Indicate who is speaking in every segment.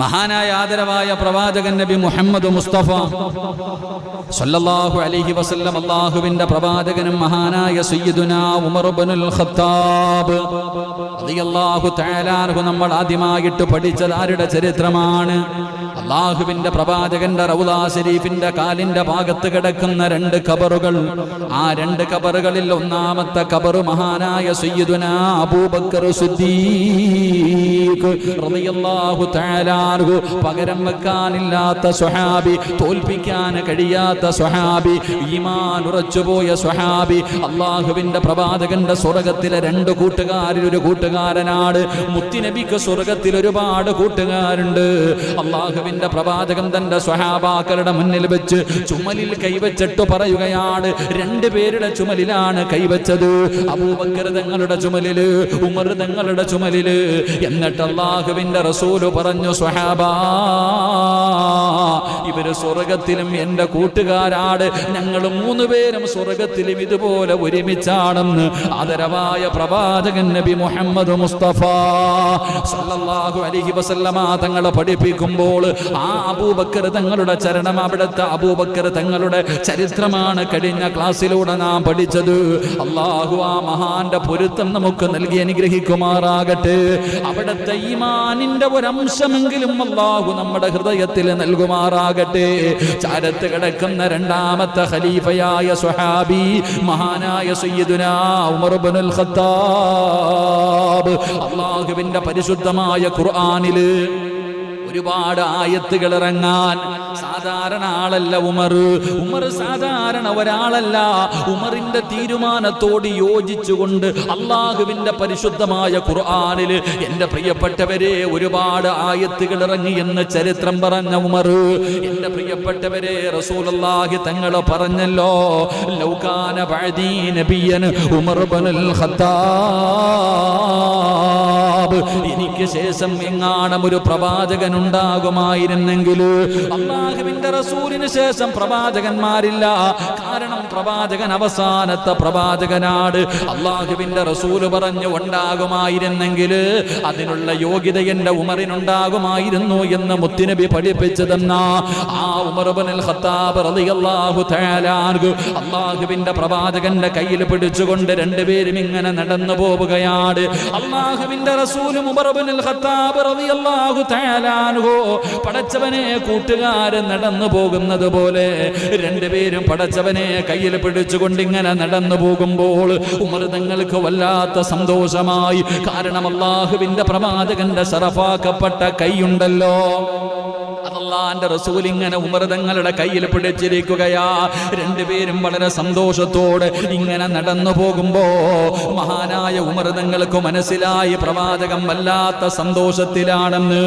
Speaker 1: മഹാനായ ആദരവായ പ്രവാചകൻ നബി മുഹമ്മദ് മുസ്തഫ സല്ലല്ലാഹു അലൈഹി വസല്ലം അല്ലാഹുവിന്റെ പ്രവാചകനും മഹാനായ സയ്യിദുനാ ഉമർ ഇബ്നുൽ ഖത്താബ് റളിയല്ലാഹു തആല അൻഹു നമ്മൾ ആദ്യമായിട്ട് പഠിച്ചത് ആരുടെ ചരിത്രമാണ്? അല്ലാഹുവിന്റെ പ്രവാചകന്റെ റൗളാ ശരീഫിന്റെ കാലിന്റെ ഭാഗത്ത് കിടക്കുന്ന രണ്ട് ഖബറുകൾ. ആ രണ്ട് ഖബറുകളിൽ ഒന്നാമത്തെ ഖബർ മഹാനായ സയ്യിദുനാ അബൂബക്കർ സിദ്ദീഖ് റളിയല്ലാഹു തആല അൻഹു, പകരം വെക്കാനില്ലാത്ത സ്വഹാബി, തോൽപ്പിക്കാൻ കഴിയാത്ത സ്വഹാബി, ഈമാൻ ഉറച്ചുപോയ സ്വഹാബി. അല്ലാഹുവിന്റെ പ്രവാചകന്റെ സ്വർഗ്ഗത്തിലെ രണ്ട് കൂട്ടുകാരിൽ ഒരു കൂട്ടുകാരനാണ്. മുത്തുനബിക്ക് സ്വർഗ്ഗത്തിൽ ഒരുപാട് കൂട്ടുകാരുണ്ട്. അല്ലാഹുവിന്റെ പ്രവാചകൻ തന്റെ സ്വഹാബാക്കളുടെ മുന്നിൽ വെച്ച് ചുമലിൽ കൈവച്ചിട്ട് പറയുകയാണ്, രണ്ടുപേരുടെ ചുമലിലാണ് കൈവച്ചത്. അബൂബക്കർ തങ്ങളുടെ ചുമലില്, ഉമർ തങ്ങളുടെ ചുമലില്. എന്നിട്ട് അല്ലാഹുവിന്റെ റസൂല് പറഞ്ഞു, സ്വഹാബാ, ഇവര് സ്വർഗത്തിലും എന്റെ കൂട്ടുകാരാണ്, ഞങ്ങൾ മൂന്നുപേരും സ്വർഗത്തിലും ഇതുപോലെ ഒരുമിച്ചാണെന്ന് ആദരവായ പ്രവാചകൻ നബി മുഹമ്മദ് മുസ്തഫ സല്ലല്ലാഹു അലൈഹി വസല്ലമ തങ്ങളെ പഠിപ്പിക്കുമ്പോൾ ആ അബൂബക്കർ തങ്ങളുടെ ചരണം, അവിടുത്തെ അബൂബക്കർ തങ്ങളുടെ ചരിത്രമാണ് കഴിഞ്ഞ ക്ലാസ്സിലൂടെ നാം പഠിച്ചത്. അല്ലാഹു ആ മഹാന്റെ പൊരുത്തം നമുക്ക് നൽകി അനുഗ്രഹിക്കുമാറാകട്ടെ. അവിടുത്തെ ഈമാനിന്റെ ഒരംശമെങ്കിലും അല്ലാഹു നമ്മുടെ ഹൃദയത്തിൽ നൽകുമാറാകട്ടെ. ചാരത്ത് കിടക്കുന്ന രണ്ടാമത്തെ ഖലീഫയായ സ്വഹാബി മഹാനായ സയ്യിദുനാ ഉമർ ഇബ്നുൽ ഖത്താബ്. അല്ലാഹുവിന്റെ പരിശുദ്ധമായ ഖുർആനില് ഒരുപാട് ആയത്തുകൾ ഇറങ്ങാൻ സാധാരണ ആളല്ല ഉമർ. ഉമർ സാധാരണ ഒരാളല്ല. ഉമറിന്റെ തീരുമാനത്തോട് യോജിച്ചുകൊണ്ട് അള്ളാഹുവിന്റെ പരിശുദ്ധമായ ഖുർആനിൽ എന്റെ പ്രിയപ്പെട്ടവരെ ഒരുപാട് ആയത്തുകൾ ഇറങ്ങി എന്ന് ചരിത്രം പറഞ്ഞ ഉമർ. എന്റെ പ്രിയപ്പെട്ടവരെ, റസൂലുള്ളാഹി തങ്ങൾ പറഞ്ഞല്ലോ, ലൗകാന ബഅദീ നബിയ്യൻ ഉമർ ഇബ്നുൽ ഖത്താബ്, എനിക്ക് ശേഷം എങ്ങാനും ഒരു പ്രവാചകൻ ഉണ്ടാകുമായിരുന്നെങ്കിൽ. അല്ലാഹുവിന്റെ റസൂലിന് ശേഷം പ്രവാചകന്മാരില്ല. കാരണം പ്രവാചകൻ അവസാനത്തെ പ്രവാചകനാണ്. അല്ലാഹുവിന്റെ റസൂല് പറഞ്ഞു, ഉണ്ടാകുമായിരുന്നെങ്കിൽ അതിനുള്ള യോഗ്യത എന്റെ ഉമറിനുണ്ടാകുമായിരുന്നു എന്ന് മുത്തുനബി പഠിപ്പിച്ചു തന്ന ആ ഉമർ ഇബ്നുൽ ഖത്താബ് റളിയല്ലാഹു തആല അൻഹു അല്ലാഹുവിന്റെ പ്രവാചകന്റെ കയ്യിൽ പിടിച്ചുകൊണ്ട് രണ്ടുപേരും ഇങ്ങനെ നടന്നു പോവുകയാണ്. അല്ലാഹുവിന്റെ റസൂലും ഉമർ ഇബ്നുൽ ഖത്താബ് റളിയല്ലാഹു തആല അൻഹു പടച്ചവനെ കൂട്ടുകാരൻ നടന്നു പോകുന്നത് പോലെ രണ്ടുപേരും പടച്ചവനെ കയ്യിൽ പിടിച്ചുകൊണ്ട് ഇങ്ങനെ നടന്നു പോകുമ്പോൾ ഉമർ തങ്ങൾക്ക് വല്ലാത്ത സന്തോഷമായി. കാരണം അല്ലാഹുവിന്റെ പ്രവാചകന്റെ ശറഫാക്കപ്പെട്ട കൈയുണ്ടല്ലോ, അല്ലാഹുവിന്റെ റസൂൽ ഇങ്ങനെ ഉമർ തങ്ങളുടെ കയ്യിൽ പിടിച്ചിരിക്കുകയാ. രണ്ടുപേരും വളരെ സന്തോഷത്തോടെ ഇങ്ങനെ നടന്നു പോകുമ്പോ മഹാനായ ഉമർ തങ്ങൾക്ക് മനസ്സിലായി പ്രവാചകൻ വല്ലാത്ത സന്തോഷത്തിലാണെന്ന്.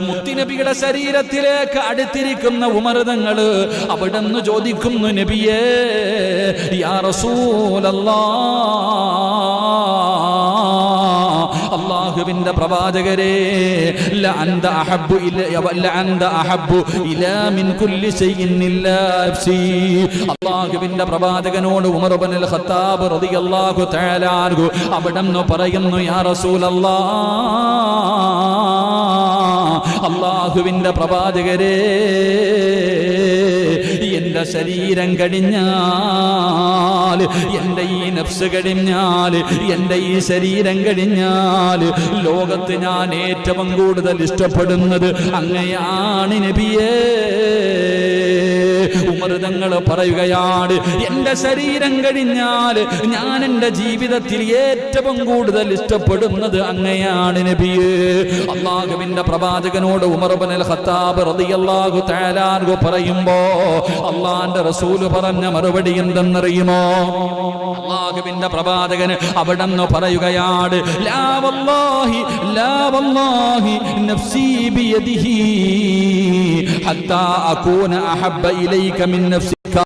Speaker 1: മുത്തുനബിയുടെ ശരീരത്തിലേക്ക് അടുത്തിരിക്കുന്ന ഉമർ തങ്ങൾ അവിടുന്ന് ചോദിക്കുന്നു, നബിയേ, യാ റസൂലല്ലാഹ്, അല്ലാഹുവിന്റെ പ്രവാചകരെ, ലഅന്ത അഹബ്ബു ഇലാ മിൻ കുല്ലി ശൈഇൻ ഇല്ലാ നഫ്സി. അല്ലാഹുവിന്റെ പ്രവാചകനോട് ഉമർ ഇബ്നുൽ ഖത്താബ് റളിയല്ലാഹു തആല അൻഹു അവിടുന്ന് പറയുന്നു, യാ റസൂലല്ലാഹ്, അല്ലാഹുവിന്റെ പ്രവാചകരെ, എന്റെ ശരീരം കഴിഞ്ഞാൽ, എന്റെ ഈ നഫ്സ് കഴിഞ്ഞാൽ, എന്റെ ഈ ശരീരം കഴിഞ്ഞാൽ ലോകത്ത് ഞാൻ ഏറ്റവും കൂടുതൽ ഇഷ്ടപ്പെടുന്നത് അങ്ങയാണ് നബിയേ. ഉമർ തങ്ങൾ പറയുകയാണ്, എന്റെ ശരീരം കഴിഞ്ഞാൽ ഞാൻ എന്റെ ജീവിതത്തിൽ ഏറ്റവും കൂടുതൽ ഇഷ്ടപ്പെടുന്നത് അങ്ങയാണ് നബിയേ. അല്ലാഹുവിന്റെ പ്രവാചകനോട് ഉമർ ഇബ്നുൽ ഖത്താബ് റളിയല്ലാഹു തആല അൻഹു പറയുമ്പോ അല്ലാഹുവിന്റെ റസൂൽ പറഞ്ഞ മറുപടി എന്തെന്നറിയുമോ? അല്ലാഹുവിന്റെ പ്രവാചകൻ അവിടെന്ന് പറയുകയാണ്, ലാ വല്ലാഹി, ലാ വല്ലാഹി നഫ്സി ബിയദിഹി ഹത്താ അകൂന അഹബ്ബ ഇലൈക മിൻ നഫ്സിക.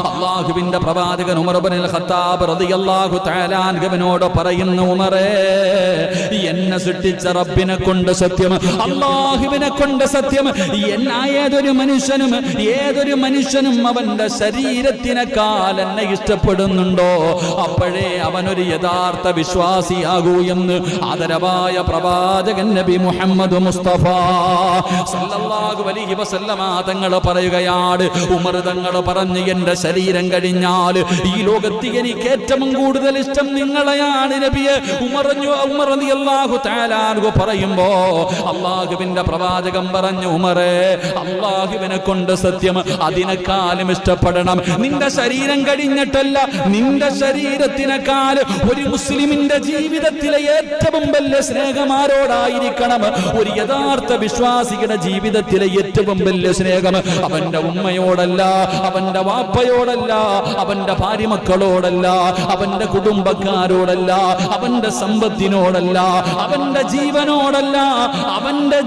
Speaker 1: അല്ലാഹുവിന്റെ പ്രവാചകൻ ഉമർ ഇബ്നുൽ ഖത്താബ് റളിയല്ലാഹു തആല അൻഹുവിനോട് പറയുന്നു, ഉമറേ, എന്നെ സൃഷ്ടിച്ച റബ്ബിനെ കൊണ്ട് സത്യം, അല്ലാഹുവിനെ കൊണ്ട് സത്യം, ഏതൊരു മനുഷ്യനും അവന്റെ ശരീരത്തിനേക്കാൾ എന്നെ ഇഷ്ടപ്പെടുന്നുണ്ടോ അപ്പോഴേ അവനൊരു യഥാർത്ഥ വിശ്വാസിയാകൂ എന്ന് ആദരവായ പ്രവാചകൻ നബി മുഹമ്മദ് മുസ്തഫ സല്ലല്ലാഹു അലൈഹി വസല്ലമ തങ്ങൾ പറയുകയാണ്, ഉമർ തങ്ങൾ പറഞ്ഞു, എന്റെ ശരീരം കഴിഞ്ഞാൽ ഈ ലോകത്ത് എനിക്ക് ഏറ്റവും കൂടുതൽ ഇഷ്ടം നിങ്ങളെയാണ് നബിയെ. ഉമർ റളിയല്ലാഹു തആല അൻഹു പറയുമ്പോ അല്ലാഹുവിന്റെ പ്രവാചകൻ പറഞ്ഞു, ഉമറേ, അല്ലാഹുവിനെ കൊണ്ട് സത്യം, അതിനേക്കാളും ഇഷ്ടപ്പെടണം നിന്റെ ശരീരം കഴിഞ്ഞിട്ടല്ല, നിന്റെ ശരീരത്തിനേക്കാൾ ഒരു മുസ്ലിമിന്റെ ജീവിതത്തിലെ ഏറ്റവും വലിയ സ്നേഹം ആരോടായിരിക്കണം? ഒരു യഥാർത്ഥ വിശ്വാസിയുടെ ജീവിതത്തിലെ ഏറ്റവും വലിയ സ്നേഹം അവന്റെ ഉമ്മയോടല്ല, അവന്റെ വാപ്പയോടല്ല, അവന്റെ ഭാര്യ മക്കളോടല്ല, അവന്റെ കുടുംബക്കാരോടല്ല, അവന്റെ സമ്പത്തിനോടല്ല, അവന്റെ ജീവനോടല്ല, അവന്റെ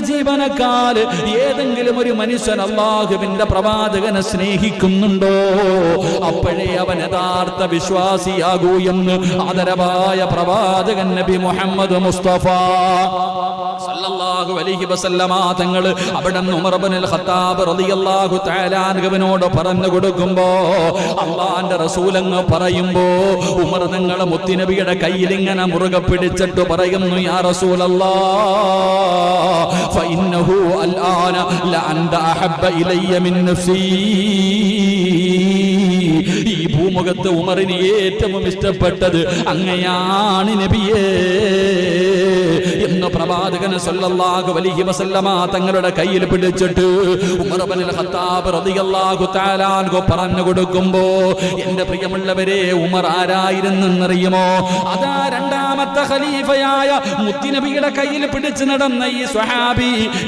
Speaker 1: ജീവനേക്കാൾ ഏതെങ്കിലും ഒരു മനുഷ്യൻ അല്ലാഹുവിന്റെ പ്രവാചകനെ സ്നേഹിക്കുന്നുണ്ടോ അപ്പോഴേ അവൻ യഥാർത്ഥ വിശ്വാസിയാകൂ എന്ന് ആദരവായ പ്രവാചകൻ നബി മുഹമ്മദ് മുസ്തഫ സല്ലല്ലാഹു അലൈഹി വസല്ലമ തങ്ങൾ അവിടെ ഉമർ ഇബ്നുൽ ഖത്താബ് റളിയല്ലാഹു തആല അൻഹുവിനോട് പറഞ്ഞു കൊടുക്കുമ്പോ അല്ലാഹുവിന്റെ റസൂൽ അങ്ങ് പറയുമ്പോ ഉമർ തങ്ങൾ മുത്തുനബിയുടെ കയ്യിൽ ഇങ്ങനെ മുറുകെ പിടിച്ചിട്ട് പറയുന്നു, യാ റസൂലല്ലാഹ് ഫഇന്നഹു അൽആന ലഅൻത അഹബ്ബ ഇലയ്യ മിൻ നഫ്സി. ഈ ഭൂമുഖത്ത് ഉമറിന് ഏറ്റവും ഇഷ്ടപ്പെട്ടത് അങ്ങയാണ് നബിയേ എന്ന് പ്രവാചകൻ സല്ലല്ലാഹു അലൈഹി വസല്ലമ തങ്ങളുടെ കയ്യിൽ പിടിച്ചിട്ട് ഉമർ ഇബ്നുൽ ഖത്താബ് റളിയല്ലാഹു തആല അൻഹു പറഞ്ഞു കൊടുക്കുമ്പോ, എന്റെ പ്രിയമുള്ളവരെ, ഉമർ ആരായിരുന്നെന്നറിയുമോ? അതാ രണ്ടാമത്തെ ഖലീഫയായ മുത്തുനബിയുടെ കയ്യിൽ പിടിച്ചു നടന്ന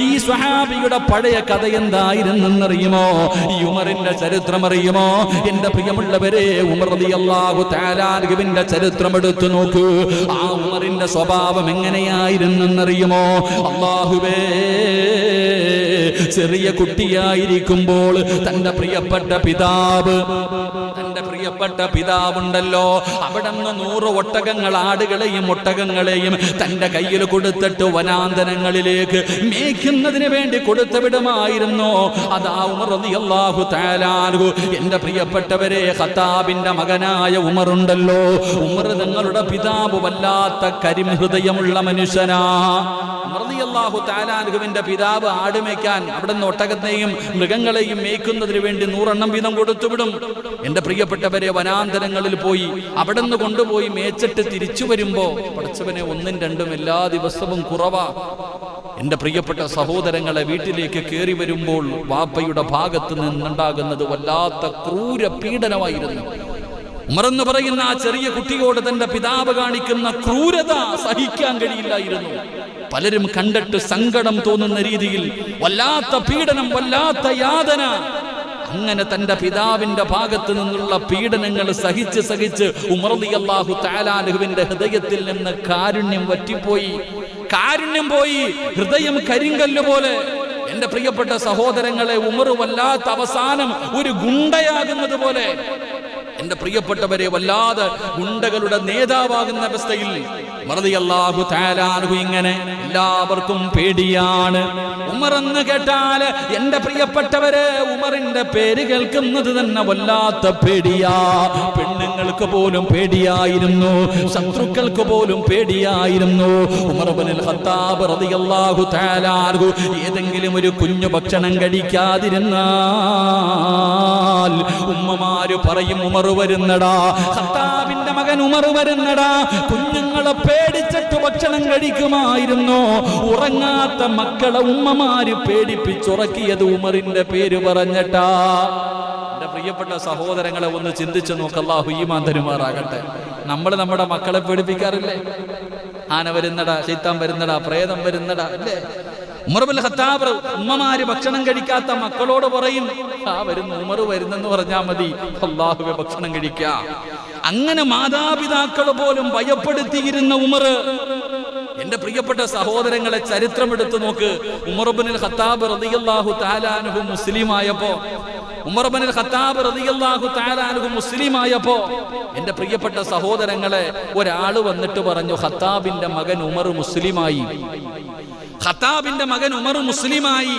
Speaker 1: ഈ സ്വഹാബിയുടെ പഴയ കഥ എന്തായിരുന്നെന്നറിയുമോ? ഈ ഉമറിന്റെ ചരിത്രം അറിയുമോ? എന്റെ പ്രിയമുള്ളവരെ, ഉമർ റളിയല്ലാഹു തആല അൻഹുവിന്റെ ചരിത്രം എടുത്തു നോക്കൂ. ആ ഉമറിന്റെ സ്വഭാവം എങ്ങനെയായിരുന്നെന്നറിയുമോ? അല്ലാഹുവേ, ചെറിയ കുട്ടിയായിരിക്കുമ്പോൾ തന്റെ പ്രിയപ്പെട്ട പിതാവുണ്ടല്ലോ, അവിടെ നിന്ന് 100 ഒട്ടകങ്ങൾ, ആടുകളെയും ഒട്ടകങ്ങളെയും തന്റെ കയ്യിൽ കൊടുത്തിട്ട് വനാന്തരങ്ങളിലേക്ക് മേയ്ക്കുന്നതിന് വേണ്ടി കൊടുത്തു വിടുമായിരുന്നു. അതാ ഉമർ റളിയല്ലാഹു തആല അൻഹു. എന്റെ പ്രിയപ്പെട്ടവരെ, ഖത്താബിന്റെ മകനായ ഉമറുണ്ടല്ലോ, ഉമർ തങ്ങളുടെ പിതാവ് വല്ലാത്ത കരിമഹൃദയമുള്ള മനുഷ്യനാ. റളിയല്ലാഹു തആല അൻഹുവിന്റെ പിതാവ് ആടുമേയ്ക്കാൻ അവിടെ നിന്ന് ഒട്ടകത്തെയും മൃഗങ്ങളെയും മേയ്ക്കുന്നതിന് വേണ്ടി 100 എണ്ണം വീതം കൊടുത്തുവിടും. എന്റെ പ്രിയപ്പെട്ടവരെ, വനാന്തരങ്ങളിൽ പോയി അവിടെ നിന്ന് കൊണ്ടുപോയി മേച്ചിട്ട് തിരിച്ചു വരുമ്പോ പടച്ചവനെ 1ഉം 2ഉം എല്ലാ ദിവസവും കുറവാ. എന്റെ പ്രിയപ്പെട്ട സഹോദരങ്ങളെ, വീട്ടിലേക്ക് കയറി വരുമ്പോൾ വാപ്പയുടെ ഭാഗത്ത് നിന്നുണ്ടാകുന്നത് വല്ലാത്ത ക്രൂര പീഡനമായിരുന്നു. ഉമർ എന്ന് പറയുന്ന ആ ചെറിയ കുട്ടിയോട് തന്റെ പിതാവ് കാണിക്കുന്ന ക്രൂരത സഹിക്കാൻ കഴിയില്ലായിരുന്നു. പലരും കണ്ടിട്ട് സങ്കടം തോന്നുന്ന രീതിയിൽ വല്ലാത്ത പീഡനം, വല്ലാത്ത യാതന. അങ്ങനെ തന്റെ പിതാവിന്റെ ഭാഗത്ത് നിന്നുള്ള പീഡനങ്ങൾ സഹിച്ച് ഉമർ റളിയല്ലാഹു തആല അൻഹുവിന്റെ ഹൃദയത്തിൽ നിന്ന് കാരുണ്യം വറ്റിപ്പോയി. കാരുണ്യം പോയി, ഹൃദയം കരിങ്കല്ല് പോലെ. എന്റെ പ്രിയപ്പെട്ട സഹോദരങ്ങളെ, ഉമർ വല്ലാത്ത അവസാനം ഒരു ഗുണ്ടയാകുന്നത് പോലെ. എന്റെ പ്രിയപ്പെട്ടവരെ, വല്ലാതെ ഗുണ്ടകളുടെ നേതാവാകുന്ന അവസ്ഥയിൽ റളിയല്ലാഹു തആല അൻഹു ഇങ്ങനെ എല്ലാവർക്കും പേടിയാണ്. ഉമർ എന്ന് കേട്ടാൽ എന്റെ പ്രിയപ്പെട്ടവരെ, ഉമറിന്റെ പേര് കേൾക്കുന്നത് തന്നെ വല്ലാത്ത പേടിയാ. പെണ്ണുങ്ങൾക്ക് പോലും പേടിയായിരുന്നു, ശത്രുക്കൾക്ക് പോലും പേടിയായിരുന്നു. ഉമർ ഇബ്നുൽ ഖത്താബ് റളിയല്ലാഹു തആല അൻഹു ഏതെങ്കിലും ഒരു കുഞ്ഞു ഭക്ഷണം കഴിക്കാതിരുന്നാൽ ഉമ്മമാര് പറയും, ഉമർ വരുന്നടാ, ഖത്താബിന്റെ മകൻ ഉമർ വരുന്നടാ. കുഞ്ഞുങ്ങളെ പേടിച്ചിട്ട് ഭക്ഷണം കഴിക്കുമായിരുന്നു. ഉറങ്ങാത്ത മക്കളെ ഉമ്മമാര് പേടിപ്പിച്ചുറക്കിയത് ഉമറിന്റെ പേര് പറഞ്ഞിട്ടാ. എന്റെ പ്രിയപ്പെട്ട സഹോദരങ്ങളെ, ഒന്ന് ചിന്തിച്ചു നോക്ക്. അല്ലാഹു ഈമാൻ തരുമാറാകട്ടെ. നമ്മൾ നമ്മുടെ മക്കളെ പേടിപ്പിക്കാറില്ലേ? ആന വരുന്നടാ, ശൈത്താൻ വരുന്നടാ, പ്രേതം വരുന്നടാ, അല്ലേ? ഉമർ ഇബ്നുൽ ഖത്താബ് ഉമ്മമാര് ഭക്ഷണം കഴിക്കാത്ത മക്കളോട് പറയും, ആ വരുന്നു, ഉമർ വരുന്നെന്ന് പറഞ്ഞാൽ മതി, അല്ലാഹുവേ ഭക്ഷണം കഴിക്കാം. അങ്ങനെ മാതാപിതാക്കൾ പോലും ഭയപ്പെടുത്തിയിരുന്ന ഉമർ. എന്റെ പ്രിയപ്പെട്ട സഹോദരങ്ങളെ, ചരിത്രം എടുത്തു നോക്ക്. ഉമർ ഇബ്നുൽ ഖത്താബ് റളിയല്ലാഹു തആല അൻഹു മുസ്ലിമായപ്പോ ഉമർ ഇബ്നുൽ ഖത്താബ് റളിയല്ലാഹു തആല അൻഹു മുസ്ലിമായപ്പോ എന്റെ പ്രിയപ്പെട്ട സഹോദരങ്ങളെ, ഒരാള് വന്നിട്ട് പറഞ്ഞു, ഖത്താബിന്റെ മകൻ ഉമർ മുസ്ലിമായി, ഖത്താബിന്റെ മകൻ ഉമർ മുസ്ലിമായി.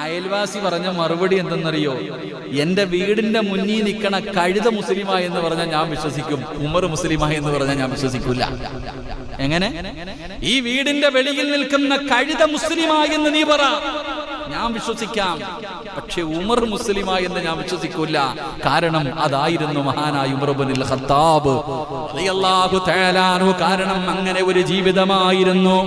Speaker 1: അയൽവാസി പറഞ്ഞ മറുപടി എന്തെന്നറിയോ? എന്റെ വീടിന്റെ മുന്നിൽ നിൽക്കണ കഴുത മുസ്ലിമായി എന്ന് പറഞ്ഞാൽ ഞാൻ വിശ്വസിക്കും, ഉമർ മുസ്ലിമായി എന്ന് പറഞ്ഞാൽ ഞാൻ വിശ്വസിക്കൂല. എങ്ങനെ? ഈ വീടിന്റെ വെളിയിൽ നിൽക്കുന്ന കഴുത മുസ്ലിമായി എന്ന് നീ പറ, ഞാൻ വിശ്വസിക്കാം. പക്ഷെ ഉമർ മുസ്ലിമായി എന്ന് ഞാൻ വിശ്വസിക്കൂല. കാരണം അതായിരുന്നു മഹാനായ ഉമർ ഇബ്നുൽ ഖത്താബ് റളിയല്ലാഹു തആല അൻഹു. കാരണം അങ്ങനെ ഒരു ജീവിതമായിരുന്നു.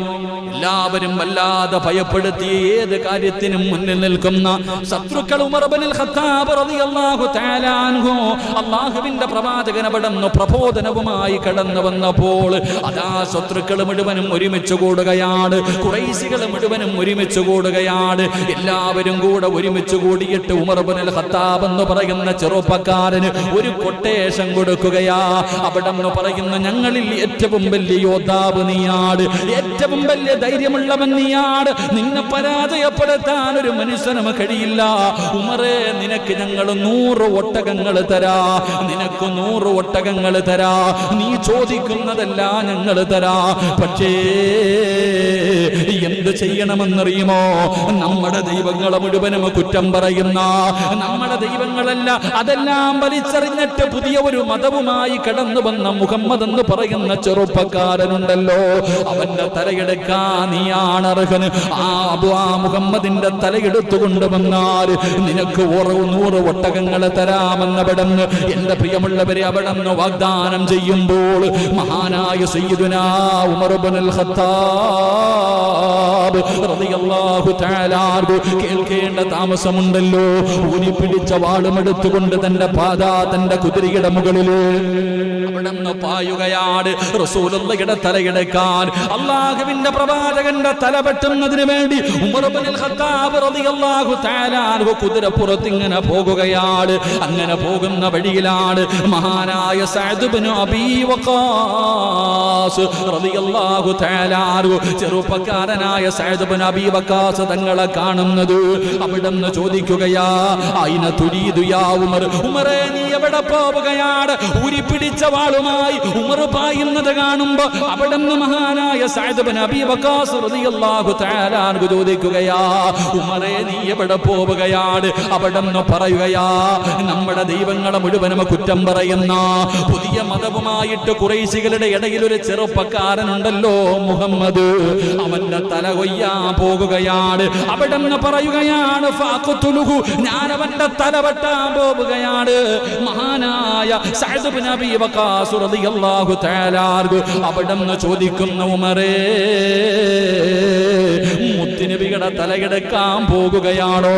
Speaker 1: എല്ലാവരും വല്ലാതെ ഭയപ്പെടുത്തിയ ഏത് കാര്യത്തിനും മുന്നിൽ നിൽക്കുന്ന ശത്രുക്കൾ ഉമർ ഇബ്നുൽ ഖത്താബ് റളിയല്ലാഹു തആല അൻഹു. അല്ലാഹുവിന്റെ പ്രവാചകൻ അവിടുന്ന് പ്രബോധനവുമായി കടന്നു വന്നപ്പോൾ അതാ ശത്രുക്കൾ മുഴുവനും ഒരുമിച്ച് കൂടുകയാണ്, ഖുറൈശികൾ മുഴുവനും ഒരുമിച്ച് കൂടുകയാണ്. എല്ലാവരും കൂടെ ഒരുമിച്ച് കൂടിയിട്ട് ഉമർ ഇബ്നുൽ ഖത്താബ് എന്ന് പറയുന്ന ചെറുപ്പക്കാരന് ഒരു കൊട്ടേഷൻ കൊടുക്കുകയാ. അവിടെന്ന് പറയുന്ന, ഞങ്ങളിൽ ഏറ്റവും വലിയ യോദ്ധാവ് നീയാണ്, ഏറ്റവും വലിയ ധൈര്യമുള്ളവൻ നീയാണ്, നിന്നെ പരാജയപ്പെടുത്താൻ ഒരു മനുഷ്യനും കഴിയില്ല. ഉമറേ, നിനക്ക് ഞങ്ങൾ 100 ഒട്ടകങ്ങൾ തരാ, നിനക്ക് 100 ഒട്ടകങ്ങൾ തരാ, നീ ചോദിക്കുന്നതല്ല ഞങ്ങൾ തരാ. പക്ഷേ എന്ത് ചെയ്യണമെന്നറിയുമോ? നമ്മുടെ ദൈവങ്ങളെ മുഴുവനും കുറ്റം പറയുന്ന, നമ്മുടെ ദൈവങ്ങളല്ല അതെല്ലാം വലിച്ചെറിഞ്ഞിട്ട് പുതിയ ഒരു മതവുമായി കടന്നു വന്ന മുഹമ്മദ് എന്ന് പറയുന്ന ചെറുപ്പക്കാരനുണ്ടല്ലോ, അവന്റെ തലയെടുക്കാൻ നീയാണ് അർഹൻ. ആ മുഹമ്മദിന്റെ തലയെടുത്തു കൊണ്ടുവന്നാൽ നിനക്ക് 100 ഒട്ടകങ്ങൾ തരാമെന്നവിടെന്ന് എന്റെ പ്രിയമുള്ളവരെ അവിടെന്ന് വാഗ്ദാനം ചെയ്യുമ്പോൾ മഹാനായ സയ്യിദുനാ ഉമർ ഇബ്നുൽ ഖത്താബ് റളിയല്ലാഹു തആല കേൾക്കേണ്ട താമസമുണ്ടല്ലോ. ഊരിപ്പിടിച്ച വാളും എടുത്തുകൊണ്ട് തന്റെ തന്റെ കുതിരയുടെ മുകളില് അവിടെന്ന് പായുകയാണ്. റസൂലുള്ളാഹിയുടെ തലയെടുക്കാൻ, അല്ലാഹുവിന്റെ പ്രവാചകന്റെ തല വെട്ടുന്നതിന് വേണ്ടി ഉമർ ഇബ്നുൽ ഖത്താബ് റളിയല്ലാഹു തആല അൻഹു കുതിരപ്പുറത്ത് ഇങ്ങനെ പോകുകയാണ്. അങ്ങനെ പോകുന്ന വഴിയിലാണ് മഹാനായ സഅദ് ഇബ്നു അബീ വഖാസ് റളിയല്ലാഹു തആല അൻഹു, ചെറുപ്പക്കാരനായ സഅദ് ഇബ്നു അബീ വഖാസ് തങ്ങളെ കാണുന്നത്. അവിടെന്ന് ചോദിക്കുകയാ, അയിന തുരീദു യാ ഉമർ, ഉമറേ നീ എവിടെ പോവുകയാണ്? ഊരിപ്പിടിച്ച വാളുമായി ഉമർ പായുന്നത് കാണുമ്പോ അവിടെന്ന് മഹാനായ സഅദ് ഇബ്നു അബീ വഖാസ് റളിയല്ലാഹു തആല അൻഹു ചോദിക്കുകയാ, ഉമറേ നീ എവിടെ പോവുകയാണ്? അവിടെന്ന് പറയുകയാ, നമ്മുടെ ദൈവങ്ങളെ മുഴുവനും കുറ്റം പറയുന്ന പുതിയ മതവുമായിട്ട് ഖുറൈശികളുടെ ഇടയിൽ ഒരു ചെറുപ്പക്കാരനുണ്ടല്ലോ മുഹമ്മദ്, അവന്റെ തല കൊയ്യാൻ പോകുകയാണ്. അവിടെന്ന് പറയുകയാണ്, ഫഖ്തുലുഹു, ഞാൻ അവന്റെ തല വെട്ടാൻ പോവുകയാണ്. മഹാനായ സഅദ് ഇബ്നു അബീ വഖാസ് റളിയല്ലാഹു തആല അൻഹു അവിടെന്ന് ചോദിക്കുന്നു, ഉമറേ മുത്തുനബിയുടെ തലയെടുക്കാൻ പോകുകയാണോ?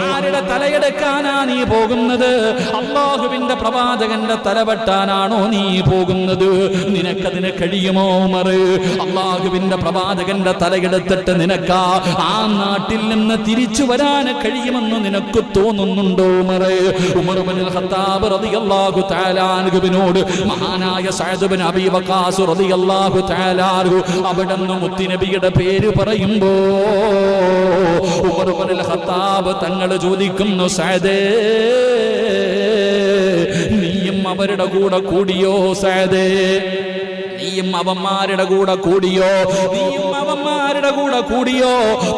Speaker 1: ആരുടെ തലയെടുക്കാനാ നീ പോകുന്നത്? അല്ലാഹുവിന്റെ പ്രവാചകന്റെ തല വെട്ടാനാണോ നീ പോകുന്നത്? നിനക്കതിന് കഴിയുമോ ഉമർ? അല്ലാഹുവിന്റെ പ്രവാചകന്റെ തലയെടുത്തിട്ട് നിനക്ക് ആ നാട്ടിൽ നിന്ന് തിരിച്ചു വരാൻ കഴിയുമെന്ന് നിനക്ക് തോന്നുന്നുണ്ടോ ഉമർ? ഉമർ ഇബ്നുൽ ഖത്താബ് റളിയല്ലാഹു തആല അൻഹുവിനോട് മഹാനായ സഅദ് ഇബ്നു അബീ വഖാസ് റളിയല്ലാഹു തആല അൻഹു അവിടുന്ന് മുത്തുനബിയുടെ പേര് പറയുമ്പോ ഉമർ ഇബ്നുൽ ഖത്താബ് തങ്ങൾ ചോദിക്കുന്നു, സഅദേ നീയും അവരുടെ കൂടെ കൂടിയോ? സഅദേ നീയും അവന്മാരുടെ കൂടെ കൂടിയോ? നീയും അവന്മാരുടെ കൂടെ കൂടിയോ?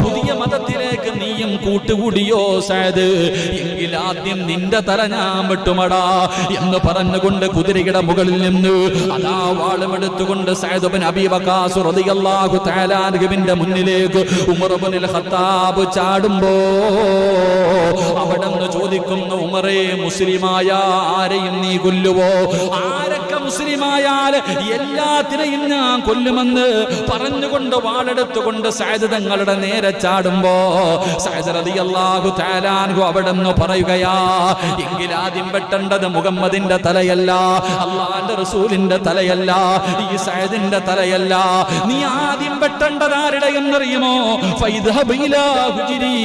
Speaker 1: പുതിയ മതത്തിലേക്ക് നീയും കൂട്ടുകൂടിയോ സഅദ്? എങ്കിൽ ആദ്യം നിന്റെ തല ഞാൻ വെട്ടുമടാ എന്ന് പറഞ്ഞുകൊണ്ട് കുതിരയുടെ മുകളിൽ നിന്ന് അതാ വാളുമെടുത്തുകൊണ്ട് സഅദ് ഇബ്നു അബീ വഖാസ് റളിയല്ലാഹു തആല അൻഹുവിന്റെ മുന്നിലേക്ക് ഉമർ ഇബ്നുൽ ഖത്താബ് ചാടുമ്പോ അവിടെന്ന് ചോദിക്കുന്നു, ഉമറേ മുസ്ലിമായ ആരെയും നീ കൊല്ലുവോ? ആരൊക്കെ മുസ്ലിമായാൽ എല്ലാത്തിനെയും ഞാൻ കൊല്ലുമെന്ന് പറഞ്ഞുകൊണ്ട് വാളെടുത്തുകൊണ്ട് സഅദ് തങ്ങളുടെ നേരെ ചാടുമ്പോ സഅദ് റളിയല്ലാഹു തആല അൻഹു അവിടെന്ന് പറയുകയാ, എങ്കിൽ ആദ്യം വെട്ടേണ്ടത് മുഹമ്മദിന്റെ തലയല്ല, അല്ലാഹുവിന്റെ റസൂലിന്റെ തലയല്ല, ഈ സഅദിന്റെ തലയല്ല. നീ ആദ്യം വെട്ടേണ്ടത് ആരുടെ എന്നറിയുമോ? ഫൈദ്ഹബ് ഇലാ ഹുജ്രി,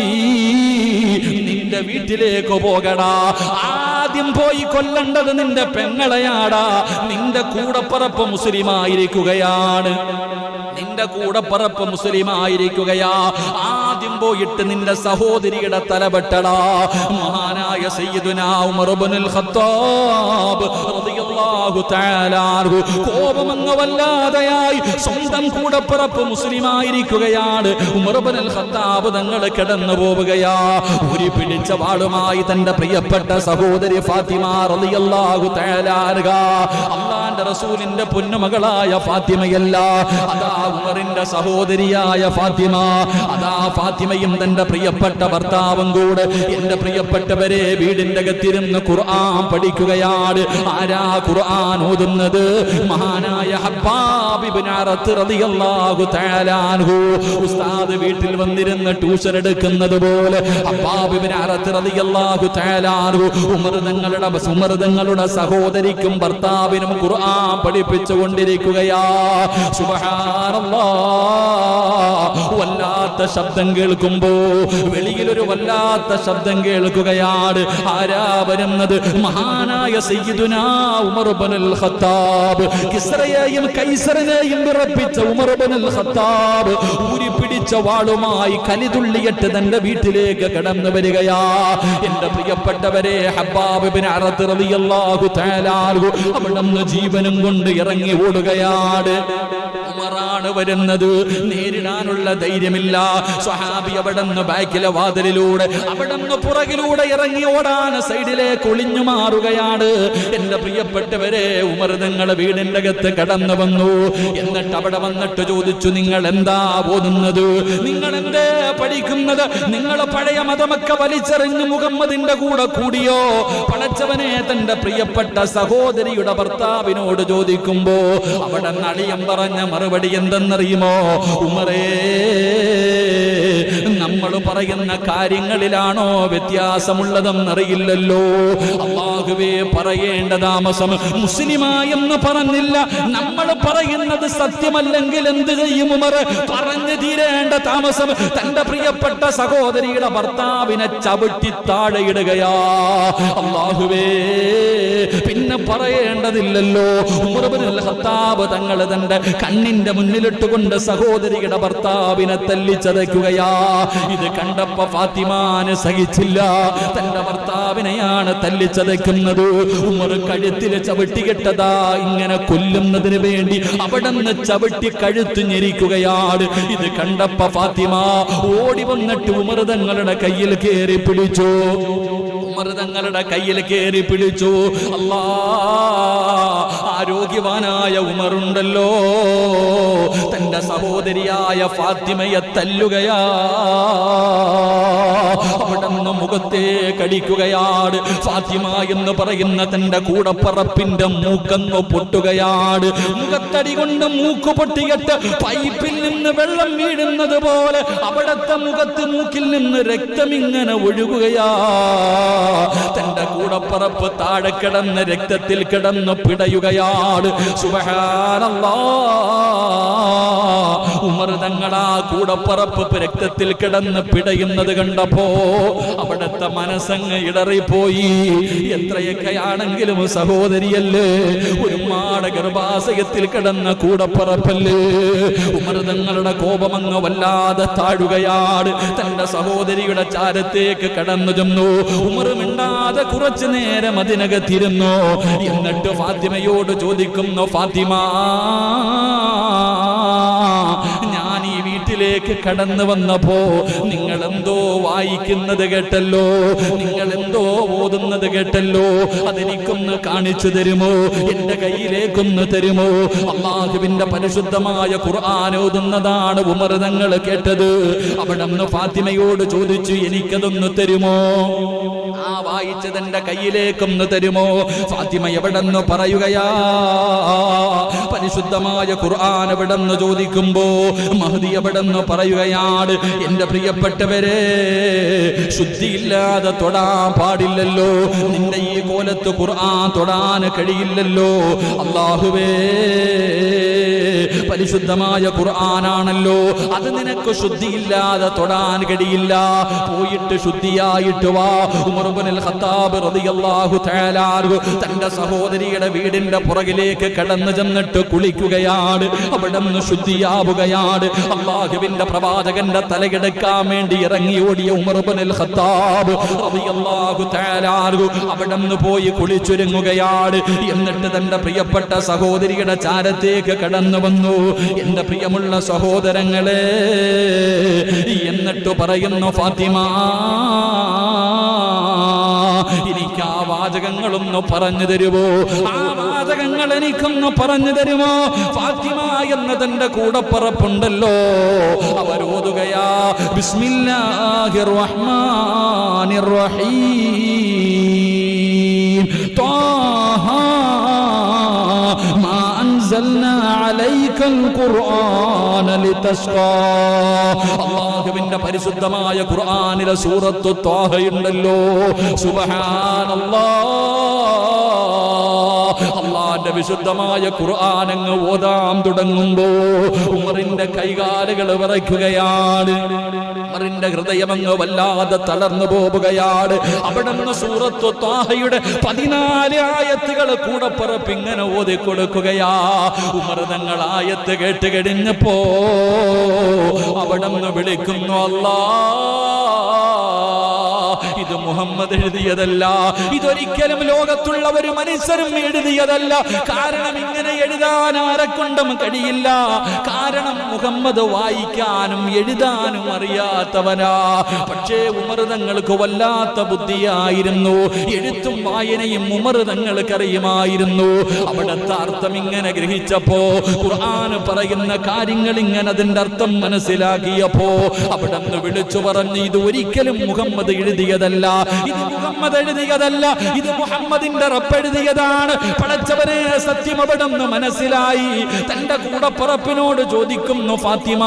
Speaker 1: നിന്റെ വീട്ടിലേക്ക് പോകടാ. ആദ്യം പോയി കൊല്ലേണ്ടത് നിന്റെ പെങ്ങളെയാടാ. നിന്റെ കൂടപ്പറപ്പ് മുസ്ലിമായിരിക്കുകയാണ്, നിന്റെ കൂടപ്പറപ്പ് മുസ്ലിമായിരിക്കുകയാ. ആദ്യം പോയിട്ട് നിന്റെ സഹോദരിയുടെ തലപെട്ടടാ. മഹാനായ സയ്യിദുനാ ഉമർ ഇബ്നുൽ ഖത്താബ് റളിയല്ലാഹു തആല അൻഹു കോപമങ്ങ് വല്ലാതെയായി. സ്വന്തം കൂടപ്പിറപ്പ് മുസ്ലിമായിരിക്കുകയാണ്. ഉമർ ഇബ്നുൽ ഖത്താബ് തങ്ങൾ കടന്നു പോവുകയാ. ഉരി പിടിച്ച വാളുമായി തന്റെ പ്രിയപ്പെട്ട സഹോദരി ഫാത്തിമ റളിയല്ലാഹു തആല അൻഹ, അല്ലാഹുവിന്റെ റസൂലിന്റെ പൊന്നുമകളായ ഫാത്തിമയല്ല, അതാ ഉമറിന്റെ സഹോദരിയായ ഫാത്തിമ. അതാ ഫാത്തിമയും തന്റെ പ്രിയപ്പെട്ട ഭർത്താവും കൂടെ എന്റെ പ്രിയപ്പെട്ടവരെ വീടിന്റെ അകത്തിരുന്ന് ഖുർആൻ പഠിക്കുകയാണ്. ആരാ ഖുർആൻ ഓതുന്നത്? മഹാനായ ഹബ്ബാബ് ഇബ്നു അറത്ത് റളിയല്ലാഹു തആല അൻഹു. ഉസ്താദ് വീട്ടിൽ വന്നിരുന്ന് ട്യൂഷൻ എടുക്കുന്നത് പോലെ ഹബ്ബാബ് ഇബ്നു അറത്ത് റളിയല്ലാഹു തആല അൻഹു ഉമർ തങ്ങളുടെ സഹോദരിക്കും ഭർത്താവിനും ഖുർആൻ പഠിപ്പിച്ചുകൊണ്ടിരിക്കുകയാ. സുബ്ഹാനല്ലാഹ്, വല്ലാത്ത ശബ്ദം കേൾക്കുമ്പോ വെളിയിലൊരു വല്ലാത്ത ശബ്ദം കേൾക്കുകയാണ്. ആരാ വരുന്നത്? മഹാനായ സയ്യിദുനാ ഉമർ ഇബ്നുൽ ഖത്താബ്. കിസ്റയെയും കൈസറിനെയും വിറപ്പിച്ച ഉമർ ഇബ്നുൽ ഖത്താബ് ഊരി പിടിച്ച വാളുമായി കലിതുള്ളിയിട്ട് തന്റെ വീട്ടിലേക്ക് കടന്നു വരികയാ. എന്റെ പ്രിയപ്പെട്ടവരെ, ഹബ്ബാബ് ഇബ്നു അറത്ത് റളിയല്ലാഹു തആല അൻഹു അവിടുന്ന് ജീവനും കൊണ്ട് ഇറങ്ങി ഓടുകയാണ്. ഉമറാണ് വരുന്നത്. നേരിടാനുള്ള ധൈര്യമില്ല. സ്വഹാബി അവിടുന്ന് ബാക്കിലെ വാതിലിലൂടെ അവിടുന്ന് പുറകിലൂടെ ഇറങ്ങി ഓടാൻ സൈഡിലേക്ക് ഒളിഞ്ഞു മാറുകയാണ്. എന്റെ പ്രിയപ്പെട്ടവരെ, ഉമർ തങ്ങളുടെ വീടിന്റെ അകത്ത് കടന്നു വന്നു. എന്നിട്ട് അവിടെ വന്നിട്ട് ചോദിച്ചു, നിങ്ങൾ എന്താ ഓതുന്നത്? നിങ്ങൾ എന്തേ പഠിക്കുന്നത്? നിങ്ങൾ പഴയ മതമൊക്കെ വലിച്ചെറിഞ്ഞ് മുഹമ്മദിന്റെ കൂടെ കൂടിയോ? പടച്ചവനെ തന്റെ പ്രിയപ്പെട്ട സഹോദരിയുടെ ഭർത്താവിനോട് ചോദിക്കുമ്പോ അവിടെ അളിയൻ പറഞ്ഞ മറുപടി എന്തെന്നറിയുമോ? ഉമറേ, നമ്മൾ പറയുന്ന കാര്യങ്ങളിലാണോ വ്യത്യാസമുള്ളതെന്നറിയില്ലല്ലോ. അല്ലാഹുവേ, പറയേണ്ട താമസം മുസ്ലിമായെന്ന് പറഞ്ഞില്ല. നമ്മൾ പറയുന്നത് സത്യമല്ലെങ്കിൽ എന്ത് ചെയ്യും ഉമർ? പറഞ്ഞു തീരേണ്ട താമസം തന്റെ പ്രിയപ്പെട്ട സഹോദരിയുടെ ഭർത്താവിനെ ചവിട്ടി താഴെയിടുകയാ. അല്ലാഹുവേ, പിന്നെ പറയേണ്ടതില്ലല്ലോ. ഉമർ ഇബ്നുൽ ഖത്താബ് തങ്ങൾ തന്റെ കണ്ണിന്റെ മുന്നിലിട്ടുകൊണ്ട് സഹോദരിയുടെ ഭർത്താവിനെ തല്ലിച്ചതയ്ക്കുകയാ. ഇത് കണ്ടപ്പോ ഫാത്തിമാന് സഹിച്ചില്ല. തന്റെ ഭർത്താവിനെയാണ് തല്ലിച്ചതയ്ക്കുന്നത്. ഉമർ കഴുത്തിൽ ചവിട്ടികെട്ടതാ ഇങ്ങനെ കൊല്ലുന്നതിന് വേണ്ടി അവിടുന്ന് ചവിട്ടി കഴുത്ത് ഞെരിക്കുകയാണ്. ഇത് കണ്ടപ്പോ ഫാത്തിമ ഓടി വന്നിട്ട് ഉമർ തങ്ങളുടെ കയ്യിൽ കയറി പിടിച്ചു. ഉമർ തങ്ങളുടെ കയ്യിൽ കയറി പിടിച്ചു. അല്ലാ, ആരോഗ്യവാനായ ഉമറുണ്ടല്ലോ, തന്റെ സഹോദരിയായ ഫാത്തിമയെ തല്ലുകയാ. അവിടുന്ന് മുഖത്തെ കടിക്കുകയാണ്. ഫാത്തിമ എന്ന് പറയുന്ന തന്റെ കൂടപ്പറപ്പിന്റെ മൂക്കങ്ങ് പൊട്ടുകയാണ്. മുഖത്തടി കൊണ്ട് മൂക്ക് പൊട്ടിയിട്ട് പൈപ്പിൽ നിന്ന് വെള്ളം വീഴുന്നത് പോലെ അവിടത്തെ മുഖത്ത് മൂക്കിൽ നിന്ന് രക്തമിങ്ങനെ ഒഴുകുകയാ. തന്റെ കൂടപ്പറപ്പ് താഴെ കിടന്ന് രക്തത്തിൽ കിടന്ന് പിടയുകയാണ്. സുബ്ഹാനല്ലാഹ്, ഉമർ തങ്ങളാ കൂടപ്പറപ്പ് രക്തത്തിൽ കിടന്ന് പിടയുന്നത് കണ്ടപ്പോ അവിടുത്തെ മനസ്സങ്ങ് ഇടറിപ്പോയി. എത്രയൊക്കെയാണെങ്കിലും സഹോദരിയല്ലേ, ഒരുപാട് ഗർഭാശയത്തിൽ കിടന്ന കൂടപ്പറപ്പല്ലേ. ഉമർ തങ്ങളുടെ കോപമങ്ങ് വല്ലാതെ താഴുകയാണ്. തന്റെ സഹോദരിയുടെ ചാരത്തേക്ക് കടന്നു ചെന്നു. ഉമർ മിണ്ടാതെ കുറച്ചു നേരം അതിനകത്തിരുന്നു. എന്നിട്ട് ഫാത്തിമയോട് ചോദിക്കുന്നു, ഫാത്തിമ, ഞാൻ ഈ വീട്ടിലേക്ക് കടന്നു വന്നപ്പോ നിങ്ങൾ എന്തോ വായിക്കുന്നത് കേട്ടല്ലോ, നിങ്ങൾ എന്തോ ഓതുന്നത് കേട്ടല്ലോ, അതെനിക്കൊന്ന് കാണിച്ചു തരുമോ? എന്റെ കയ്യിലേക്കൊന്ന് തരുമോ? അല്ലാഹുവിന്റെ പരിശുദ്ധമായ ഖുർആൻ ഓതുന്നതാണ് ഉമർ തങ്ങൾ കേട്ടത്. അവിടുന്ന് ഫാത്തിമയോട് ചോദിച്ചു, എനിക്കതൊന്ന് തരുമോ? ആ വായിച്ചതെന്റെ കയ്യിലേക്കൊന്ന് തരുമോ? ഫാത്തിമ എവിടെന്ന് പറയുകയാ. പരിശുദ്ധമായ ഖുർആൻ എവിടെന്ന് ചോദിക്കുമ്പോ മഹ്ദി എവിടെന്ന് പറയുകയാണ്. എന്റെ പ്രിയപ്പെട്ടവരെ, ശുദ്ധിയില്ലാതെ തൊടാൻ പാടില്ലല്ലോ. നിന്റെ ഈ കോലത്ത് ഖുർആൻ തൊടാൻ കഴിയില്ലല്ലോ. അല്ലാഹുവേ, പരിശുദ്ധമായ ഖുർആനാണല്ലോ, അത് നിനക്ക് ശുദ്ധിയില്ലാതെ തൊടാൻ കഴിയില്ല. പോയിട്ട് ശുദ്ധിയായിട്ട് വാ. ഉമർ ഇബ്നുൽ ഖത്താബ് റളിയല്ലാഹു തആല അൻഹു തന്റെ സഹോദരിയുടെ വീടിന്റെ പുറകിലേക്ക് കടന്നു ചെന്നിട്ട് കുളിക്കുകയാണ്. അവിടുന്ന് ശുദ്ധിയാവുകയാണ്. അല്ലാഹുവിന്റെ അള്ളാഹുവിന്റെ പ്രവാചകന്റെ തലയെടുക്കാൻ വേണ്ടി ഇറങ്ങി ഓടിയ ഉമർ ഇബ്നുൽ ഖത്താബ് റളിയല്ലാഹു തആല അൻഹു അവിടെന്ന് പോയി കുളിച്ചൊരുങ്ങുകയാണ്. എന്നിട്ട് തന്റെ പ്രിയപ്പെട്ട സഹോദരിയുടെ ചാരത്തേക്ക് കടന്നു വന്നു. എന്റെ പ്രിയമുള്ള സഹോദരങ്ങളെ, എന്നിട്ട് പറയുന്നു, ഫാത്തിമ, എനിക്ക് ആ വാചകങ്ങളൊന്ന് പറഞ്ഞു തരുമോ? ആ വാചകങ്ങൾ എനിക്കൊന്ന് പറഞ്ഞു തരുമോ? ഫാത്തിമ എന്നതിന്റെ കൂടപ്പറപ്പുണ്ടല്ലോ, അവരോതുകയാ, ബിസ്മില്ലാഹിർ റഹ്മാനിർ റഹീം, ത്വാഹ മാ അൻസൽനാ അലൈക്കൽ ഖുർആന ലിതശ്ഖാ. അല്ലാഹുവിന്റെ പരിശുദ്ധമായ ഖുർആനിലെ സൂറത്ത് ത്വാഹയുണ്ടല്ലോ, സുബ്ഹാനല്ലാഹ്, അള്ളാന്റെ വിശുദ്ധമായ ഖുർആൻ അങ്ങ് ഓതാൻ തുടങ്ങുമ്പോ ഉമറിന്റെ കൈകാലുകൾ വിറയ്ക്കുകയാണ്. ഉമറിന്റെ ഹൃദയം അങ്ങ് വല്ലാതെ തളർന്നു പോവുകയാണ്. അവിടുന്ന് സൂറത്ത് ത്വാഹയുടെ 14 ആയത്തുകൾ കൂടപ്പറപ്പ് ഇങ്ങനെ ഓതി കൊടുക്കുകയാ. ഉമർ തങ്ങൾ ആയത്ത് കേട്ട് കഴിഞ്ഞപ്പോ അവിടുന്ന് വിളിക്കുന്നു, ഇത് മുഹമ്മദ് എഴുതിയതല്ല, ഇതൊരിക്കലും ലോകത്തുള്ള ഒരു മനുഷ്യരും എഴുതിയതല്ല. കാരണം ഇങ്ങനെ എഴുതാൻ ആരെക്കൊണ്ടും കഴിയില്ല. കാരണം മുഹമ്മദ് വായിക്കാനും എഴുതാനും അറിയാത്തവനാ. പക്ഷേ ഉമർ തങ്ങൾക്ക് വല്ലാത്ത ബുദ്ധിയായിരുന്നു. എഴുത്തും വായനയും ഉമർ തങ്ങൾക്ക് അറിയുമായിരുന്നു. അവിടുത്തെ അർത്ഥം ഇങ്ങനെ ഗ്രഹിച്ചപ്പോ, ഖുർആൻ പറയുന്ന കാര്യങ്ങൾ ഇങ്ങനെ അതിന്റെ അർത്ഥം മനസ്സിലാക്കിയപ്പോ അവിടുന്ന് വിളിച്ചു പറഞ്ഞു, ഇത് ഒരിക്കലും മുഹമ്മദ് എഴുതിയതല്ല, ഇത് മുഹമ്മദ് എഴുതിയതല്ല, ഇത് മുഹമ്മദിന്റെ റബ്ബ് എഴുതിയതാണ്. പടച്ചവനെ, സത്യം അവിടുന്ന് മനസ്സിലായി. തന്റെ കൂടപ്പറപ്പിനോട് ചോദിക്കുന്നു, ഫാത്തിമ,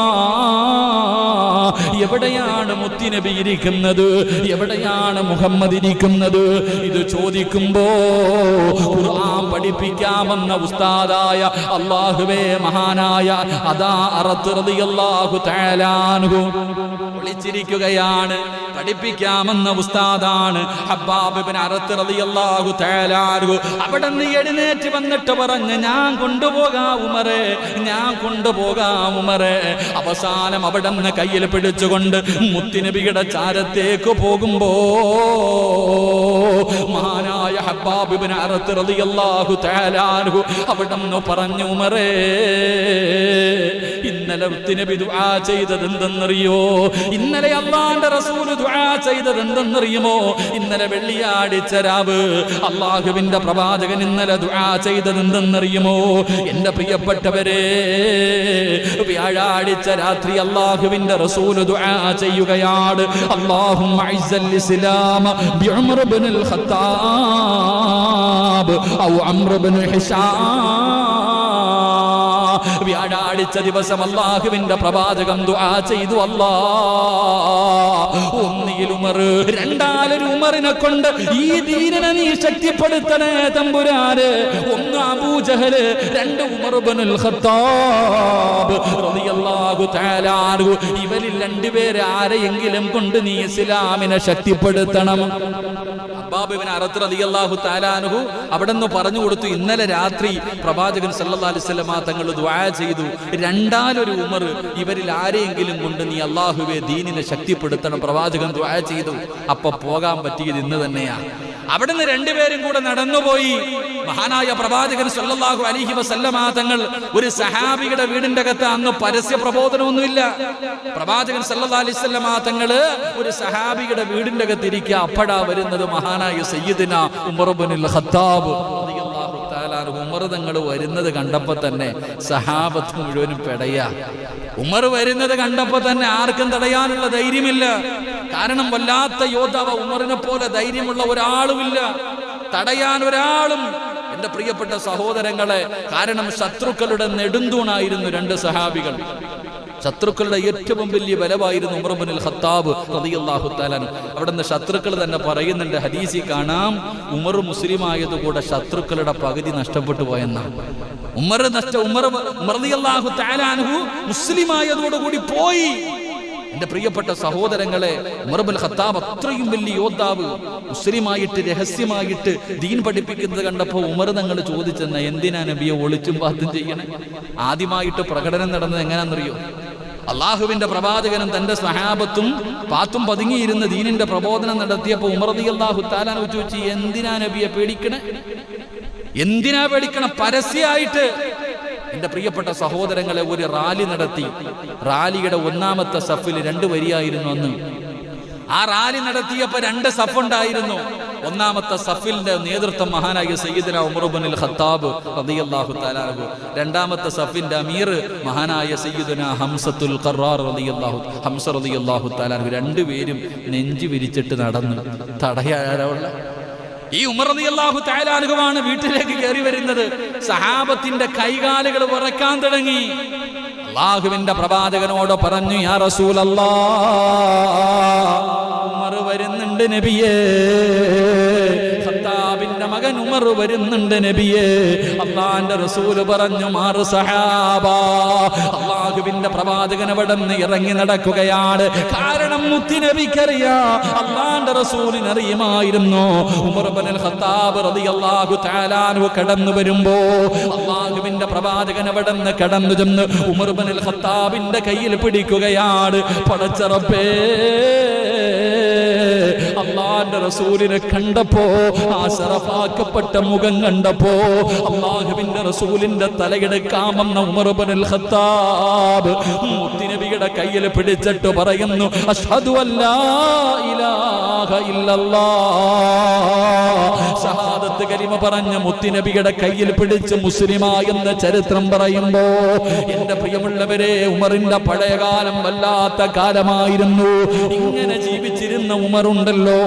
Speaker 1: എവിടെയാണ് മുത്തുനബി ഇരിക്കുന്നത്? എവിടെയാണ് മുഹമ്മദ് ഇരിക്കുന്നത്? ഇത് ചോദിക്കുമ്പോ ഖുർആൻ പഠിപ്പിക്കാമെന്ന ഉസ്താദായ അല്ലാഹുവേ മഹാനായ അദാ അറത്ത് റളിയല്ലാഹു തആല അൻഹു വിളിച്ചിരിക്കുകയാണ്. പഠിപ്പിക്കാമെന്ന ഉസ്താദാണ് ഹബ്ബാബ് ഇബ്നു അറത്ത് റളിയല്ലാഹു തആല അൻഹു. അവിടുന്ന് എഴുന്നേറ്റ് വന്നിട്ട് പറഞ്ഞു, ഞാൻ കൊണ്ടുപോകാം ഉമറേ, ഞാൻ കൊണ്ടുപോകാം ഉമറേ. അവസാനം അവിടുന്ന് കയ്യിൽ പിടിച്ചുകൊണ്ട് മുത്തുനബിയുടെ ചാരത്തേക്ക് പോകുമ്പോ മഹാനായ ഹബ്ബാബ് ഇബ്നു അറത്ത് റളിയല്ലാഹു തആല അൻഹു അവിടുന്ന് പറഞ്ഞു, ഉമറേ, ഇന്നലെ മുത്തുനബി ദുആ ചെയ്തത് എന്തെന്നറിയോ? ഇന്നലെ അല്ലാഹുവിന്റെ റസൂൽ ദുആ ചെയ്തത് എന്തെന്നറിയുമോ? ഇന്നലെ വെള്ളിയാഴ്ച രാവ് അല്ലാഹുവിന്റെ പ്രവാചകൻ ഇന്നലെ ദുആ ചെയ്തത് എന്തെന്നറിയുമോ? എന്റെ പ്രിയപ്പെട്ടവരെ, വ്യാഴാഴ്ച രാത്രി അല്ലാഹുവിന്റെ റസൂൽ ദുആ ചെയ്യുകയാണ്, അല്ലാഹുമ്മ അഇസ്സൽ ഇസ്ലാമ ബിഉമർ ഇബ്നുൽ ഖത്താബ് ഔ അംർ ഇബ്നു ഹിശാം. വ്യാഴാഴ്ച ദിവസം അല്ലാഹുവിന്റെ പ്രവാചകം ദുആ ചെയ്തു, ഒന്നിൽ ഉമർ, രണ്ടാലൊരു ഉമറിനെ കൊണ്ട് ഈ ദീനിനെ നീ ശക്തിപ്പെടുത്തണേ തമ്പുരാന്. ഒന്ന് അബൂജഹൽ, രണ്ട് ഉമർ ഇബ്നുൽ ഖത്താബ് റളിയല്ലാഹു തആല അൻഹു. ഇവരിൽ രണ്ടുപേരെ ആരെയെങ്കിലും കൊണ്ട് നീ ഇസ്ലാമിനെ ശക്തിപ്പെടുത്തണം. ഹബ്ബാബ് ഇബ്നു അറത്ത് റളിയല്ലാഹു തആല അൻഹു അവിടെന്ന് പറഞ്ഞു കൊടുത്തു, ഇന്നലെ രാത്രി പ്രവാചകൻ സല്ലല്ലാഹു അലൈഹി വസല്ലം തങ്ങൾ ദുആ ചെയ്തു, രണ്ടാലൊരു ഉമർ, ഇവരിൽ ആരെയെങ്കിലും കൊണ്ട് നീ അല്ലാഹുവേ ദീനിനെ ശക്തിപ്പെടുത്തണം. പ്രവാചകൻ ദുആ ചെയ്തു. അപ്പൊ പോകാൻ പറ്റിയത് ഇന്ന് തന്നെയാണ്. അവിടുന്ന് രണ്ടുപേരും കൂടെ നടന്നുപോയി. മഹാനായ പ്രവാചകൻ സല്ലല്ലാഹു അലൈഹി വസല്ലമ തങ്ങൾ ഒരു സഹാബിയുടെ വീടിന്റെ അകത്ത്, അന്ന് പരസ്യ പ്രബോധനമൊന്നുമില്ല, പ്രവാചകൻ സല്ലല്ലാഹു അലൈഹി വസല്ലമ തങ്ങള് ഒരു സഹാബിയുടെ വീടിന്റെ അകത്ത് ഇരിക്കുക. അപ്പോഴാ വരുന്നത് മഹാനായ സയ്യിദുനാ ഉമർ ഇബ്നുൽ ഖത്താബ് റളിയല്ലാഹു തആല അൻഹു. ഉമർ തങ്ങൾ വരുന്നത് കണ്ടപ്പോ തന്നെ സഹാബത്ത് മുഴുവനും പെടയാ. ഉമർ വരുന്നത് കണ്ടപ്പോ തന്നെ ആർക്കും തടയാനുള്ള ധൈര്യമില്ല. കാരണം വല്ലാത്ത യോദ്ധാവ്, ഉമറിനെ പോലെ ധൈര്യമുള്ള ഒരാളുമില്ല, തടയാൻ ഒരാളും. എന്റെ പ്രിയപ്പെട്ട സഹോദരങ്ങളെ, കാരണം ശത്രുക്കളുടെ നെടുന്തൂണായിരുന്നു രണ്ട് സഹാബികൾ. ശത്രുക്കളുടെ ഏറ്റവും വലിയ ബലമായിരുന്നു ഉമർ ഇബ്നുൽ ഖത്താബ് റളിയല്ലാഹു തആല അൻഹു. അവിടുന്ന് ശത്രുക്കൾ തന്നെ പറയുന്നുണ്ട്, ഹദീസിൽ കാണാം, ഉമർ മുസ്ലിം ആയതുകൂടെ ശത്രുക്കളുടെ പകുതി നഷ്ടപ്പെട്ടു പോയെന്നാണ്. ഉമർ റളിയല്ലാഹു തആല അൻഹു മുസ്ലിം ആയതോടുകൂടി പോയി. എന്റെ പ്രിയപ്പെട്ട സഹോദരങ്ങളെ, ഉമർ ഇബ്നുൽ ഖത്താബ് അത്രയും വലിയ യോദ്ധാവ്, മുസ്ലിമായിട്ട് രഹസ്യമായിട്ട് ദീൻ പഠിപ്പിക്കുന്നത് കണ്ടപ്പോൾ ഉമർ തങ്ങൾ ചോദിച്ചെന്ന, എന്തിനാ നബിയെ ഒളിച്ചും പാത്തും ചെയ്യണേ? ആദ്യമായിട്ട് പ്രകടനം നടന്നത് എങ്ങനെയാണെന്നറിയോ? അള്ളാഹുവിന്റെ പ്രവാചകനും തന്റെ സ്വഹാബത്തും പാത്തും പതുങ്ങിയിരുന്ന് ദീനിന്റെ പ്രബോധനം നടത്തിയപ്പോൾ ഉമർ റളിയല്ലാഹു തആല അൻഹു ചോദിച്ചു, എന്തിനാ നബിയെ പേടിക്കണേ? എന്തിനാ പേടിക്കണം? പരസ്യമായിട്ട് എന്റെ പ്രിയപ്പെട്ട സഹോദരങ്ങളെ ഒരു റാലി നടത്തി. റാലിയുടെ ഒന്നാമത്തെ സഫിൽ 2 വരിയായിരുന്നു അന്ന്. ആ റാലി നടത്തിയപ്പോ 2 സഫ് ഉണ്ടായിരുന്നു. ഒന്നാമത്തെ സഫിന്റെ നേതൃത്വം മഹാനായ സയ്യിദുനാ ഉമർ ഇബ്നുൽ ഖത്താബ് റളിയല്ലാഹു തആല അൻഹു. രണ്ടാമത്തെ സഫിന്റെ അമീർ മഹാനായ സയ്യിദുനാ ഹംസത്തുൽ ഖറാർ റളിയല്ലാഹു തആല അൻഹു. 2 പേരും നെഞ്ചു വിരിച്ചിട്ട് നടന്നു. തടയാനുള്ള ഈ ഉമർ റളിയല്ലാഹു തആല അൻഹുവാണ് വീട്ടിലേക്ക് കയറി വരുന്നത്. സഹാബത്തിന്റെ കൈകാലുകൾ വിറക്കാൻ തുടങ്ങി. അല്ലാഹുവിന്റെ പ്രവാചകനോട് പറഞ്ഞു, യാ റസൂലല്ലാഹ്, ഉമർ വരുന്നുണ്ട് നബിയേ, ഖത്താബിന്റെ മകൻ ഉമർ വരുന്നുണ്ട് നബിയേ. അല്ലാഹുവിന്റെ റസൂൽ പറഞ്ഞു, മാറ് സഹാബാ. അല്ലാഹുവിന്റെ പ്രവാചകൻ അവിടെ നിന്ന് ഇറങ്ങി നടക്കുകയാണ്. കാരണം മുത്തുനബിക്കറിയാം, അല്ലാഹുവിന്റെ റസൂലിന് അറിയുമായിരുന്നു ഉമർ ഇബ്നുൽ ഖത്താബ് റളിയല്ലാഹു തആല അൻഹു കടന്നു വരുമ്പോ അല്ലാഹുവിന്റെ പ്രവാചകൻ അവിടെ നിന്ന് കടന്നു ചെന്ന് ഉമർ ഇബ്നുൽ ഖത്താബിന്റെ കയ്യിൽ പിടിക്കുകയാണ്. പടച്ച റബ്ബേ, അല്ലാഹുവിന്റെ റസൂലിനെ കണ്ടപ്പോ, ആ ശറഫാക്കപ്പെട്ട മുഖം കണ്ടപ്പോ, അല്ലാഹുവിന്റെ റസൂലിന്റെ തലയെടുക്കാമെന്ന ഉമർ ഇബ്നുൽ ഖത്താബ് മുത്തുനബിയുടെ കയ്യിൽ പിടിച്ചിട്ട് പറയുന്നു, അഷ്ഹദു അല്ലാ ഇലാഹ ഇല്ലല്ലാഹ്. ഷഹാദത്ത് കലിമ പറഞ്ഞ മുത്തുനബിയുടെ കയ്യിൽ പിടിച്ച് മുസ്ലിമായെന്ന ചരിത്രം പറയുമ്പോ, എന്റെ പ്രിയമുള്ളവരെ, ഉമറിന്റെ പഴയകാലം വല്ലാത്ത കാലമായിരുന്നു. ഇങ്ങനെ ജീവിച്ചിരുന്ന ഉമറുണ്ടല്ലോ,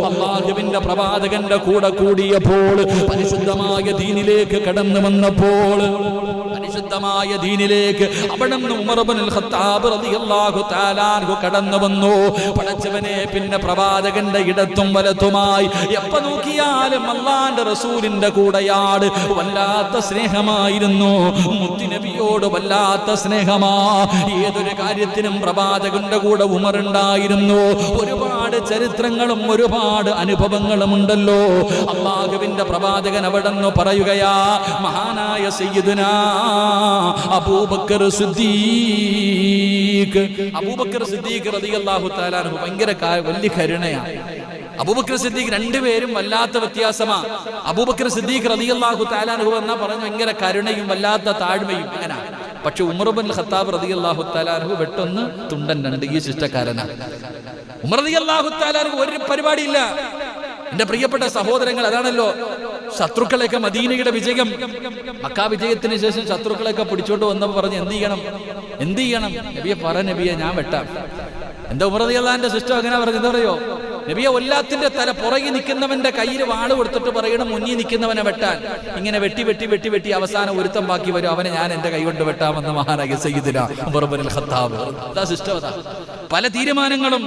Speaker 1: അല്ലാഹുവിന്റെ പ്രവാചകന്റെ കൂടെ കൂടിയപ്പോൾ, പരിശുദ്ധമായ ദീനിലേക്ക് കടന്നു വന്നപ്പോൾ, പരിശുദ്ധമായ ദീനിലേക്ക് അവിടുന്ന് ഉമർ ഇബ്നുൽ ഖത്താബ് റളിയല്ലാഹു തആല അൻഹു കടന്നു വന്നു. പടച്ചവനെ, പിന്നെ പ്രവാചകന്റെ ഇടത്തും വലത്തുമായി എപ്പോ നോക്കിയാലും അല്ലാഹുവിന്റെ റസൂലിന്റെ കൂടെയാണ്. വല്ലാത്ത സ്നേഹമായിരുന്നു മുത്തുനബിയോട്, വല്ലാത്ത സ്നേഹമാ. ഏതൊരു കാര്യത്തിനും പ്രവാചകന്റെ കൂടെ ഉമർ ഉണ്ടായിരുന്നു. ഒരുപാട് ചരിത്രങ്ങളും ഒരുപാട് അനുഭവങ്ങളും ഉണ്ടല്ലോ. അല്ലാഹുവിന്റെ പ്രവാചകൻ അവിടെന്ന് പറയുകയാ, മഹാനായ സയ്യിദുനാ അബൂബക്കർ സിദ്ദീഖ് റളിയല്ലാഹു തആല അൻഹു ഭയങ്കര വലിയ കരുണയാണ്. അബൂബക്കർ സിദ്ദീഖ് 2 പേരും വല്ലാത്ത വ്യത്യാസമാ. അബൂബക്കർ സിദ്ദീഖ് റളിയല്ലാഹു തആല അൻഹു എന്നാ പറഞ്ഞു ഭയങ്കര കരുണയും വല്ലാത്ത താഴ്മയും അങ്ങനെ. പക്ഷെ ഉമർ ഇബ്നുൽ ഖത്താബ് റളിയല്ലാഹു തആല അൻഹു വെട്ടൊന്ന് തുണ്ടൻ 2 ഈ ശിഷ്ടക്കാരനാണ്. ഉമർ റളിയല്ലാഹു തആല അൻഹു ഒരു പരിപാടിയില്ല. എന്റെ പ്രിയപ്പെട്ട സഹോദരങ്ങൾ, അതാണല്ലോ ശത്രുക്കളെയൊക്കെ മദീനയുടെ വിജയം, മക്ക വിജയത്തിന് ശേഷം ശത്രുക്കളെയൊക്കെ പിടിച്ചോണ്ട് വന്നപ്പോൾ പറഞ്ഞു, എന്ത് ചെയ്യണം നബിയെ? പറ നബിയെ, ഞാൻ വെട്ടാം. എന്താ ഉമർ റളിയല്ലാഹുവിന്റെ സിസ്റ്റം അങ്ങനെ പറഞ്ഞു? എന്താ പറയോ നബിയെ, ഒല്ലാത്തിന്റെ തല പുറകെ നിൽക്കുന്നവന്റെ കയ്യിൽ വാള് കൊടുത്തിട്ട് പറയണം മുന്നിൽ നിൽക്കുന്നവനെ വെട്ടാൻ. ഇങ്ങനെ വെട്ടി അവസാനം ഒരുത്തം ബാക്കി വരും, അവനെ ഞാൻ എന്റെ കൈ കൊണ്ട് വെട്ടാമെന്ന് മഹാനായ സയ്യിദുനാ ഉമർ ഇബ്നുൽ ഖത്താബ്. അതാ സിസ്റ്റം. അതാ പല തീരുമാനങ്ങളും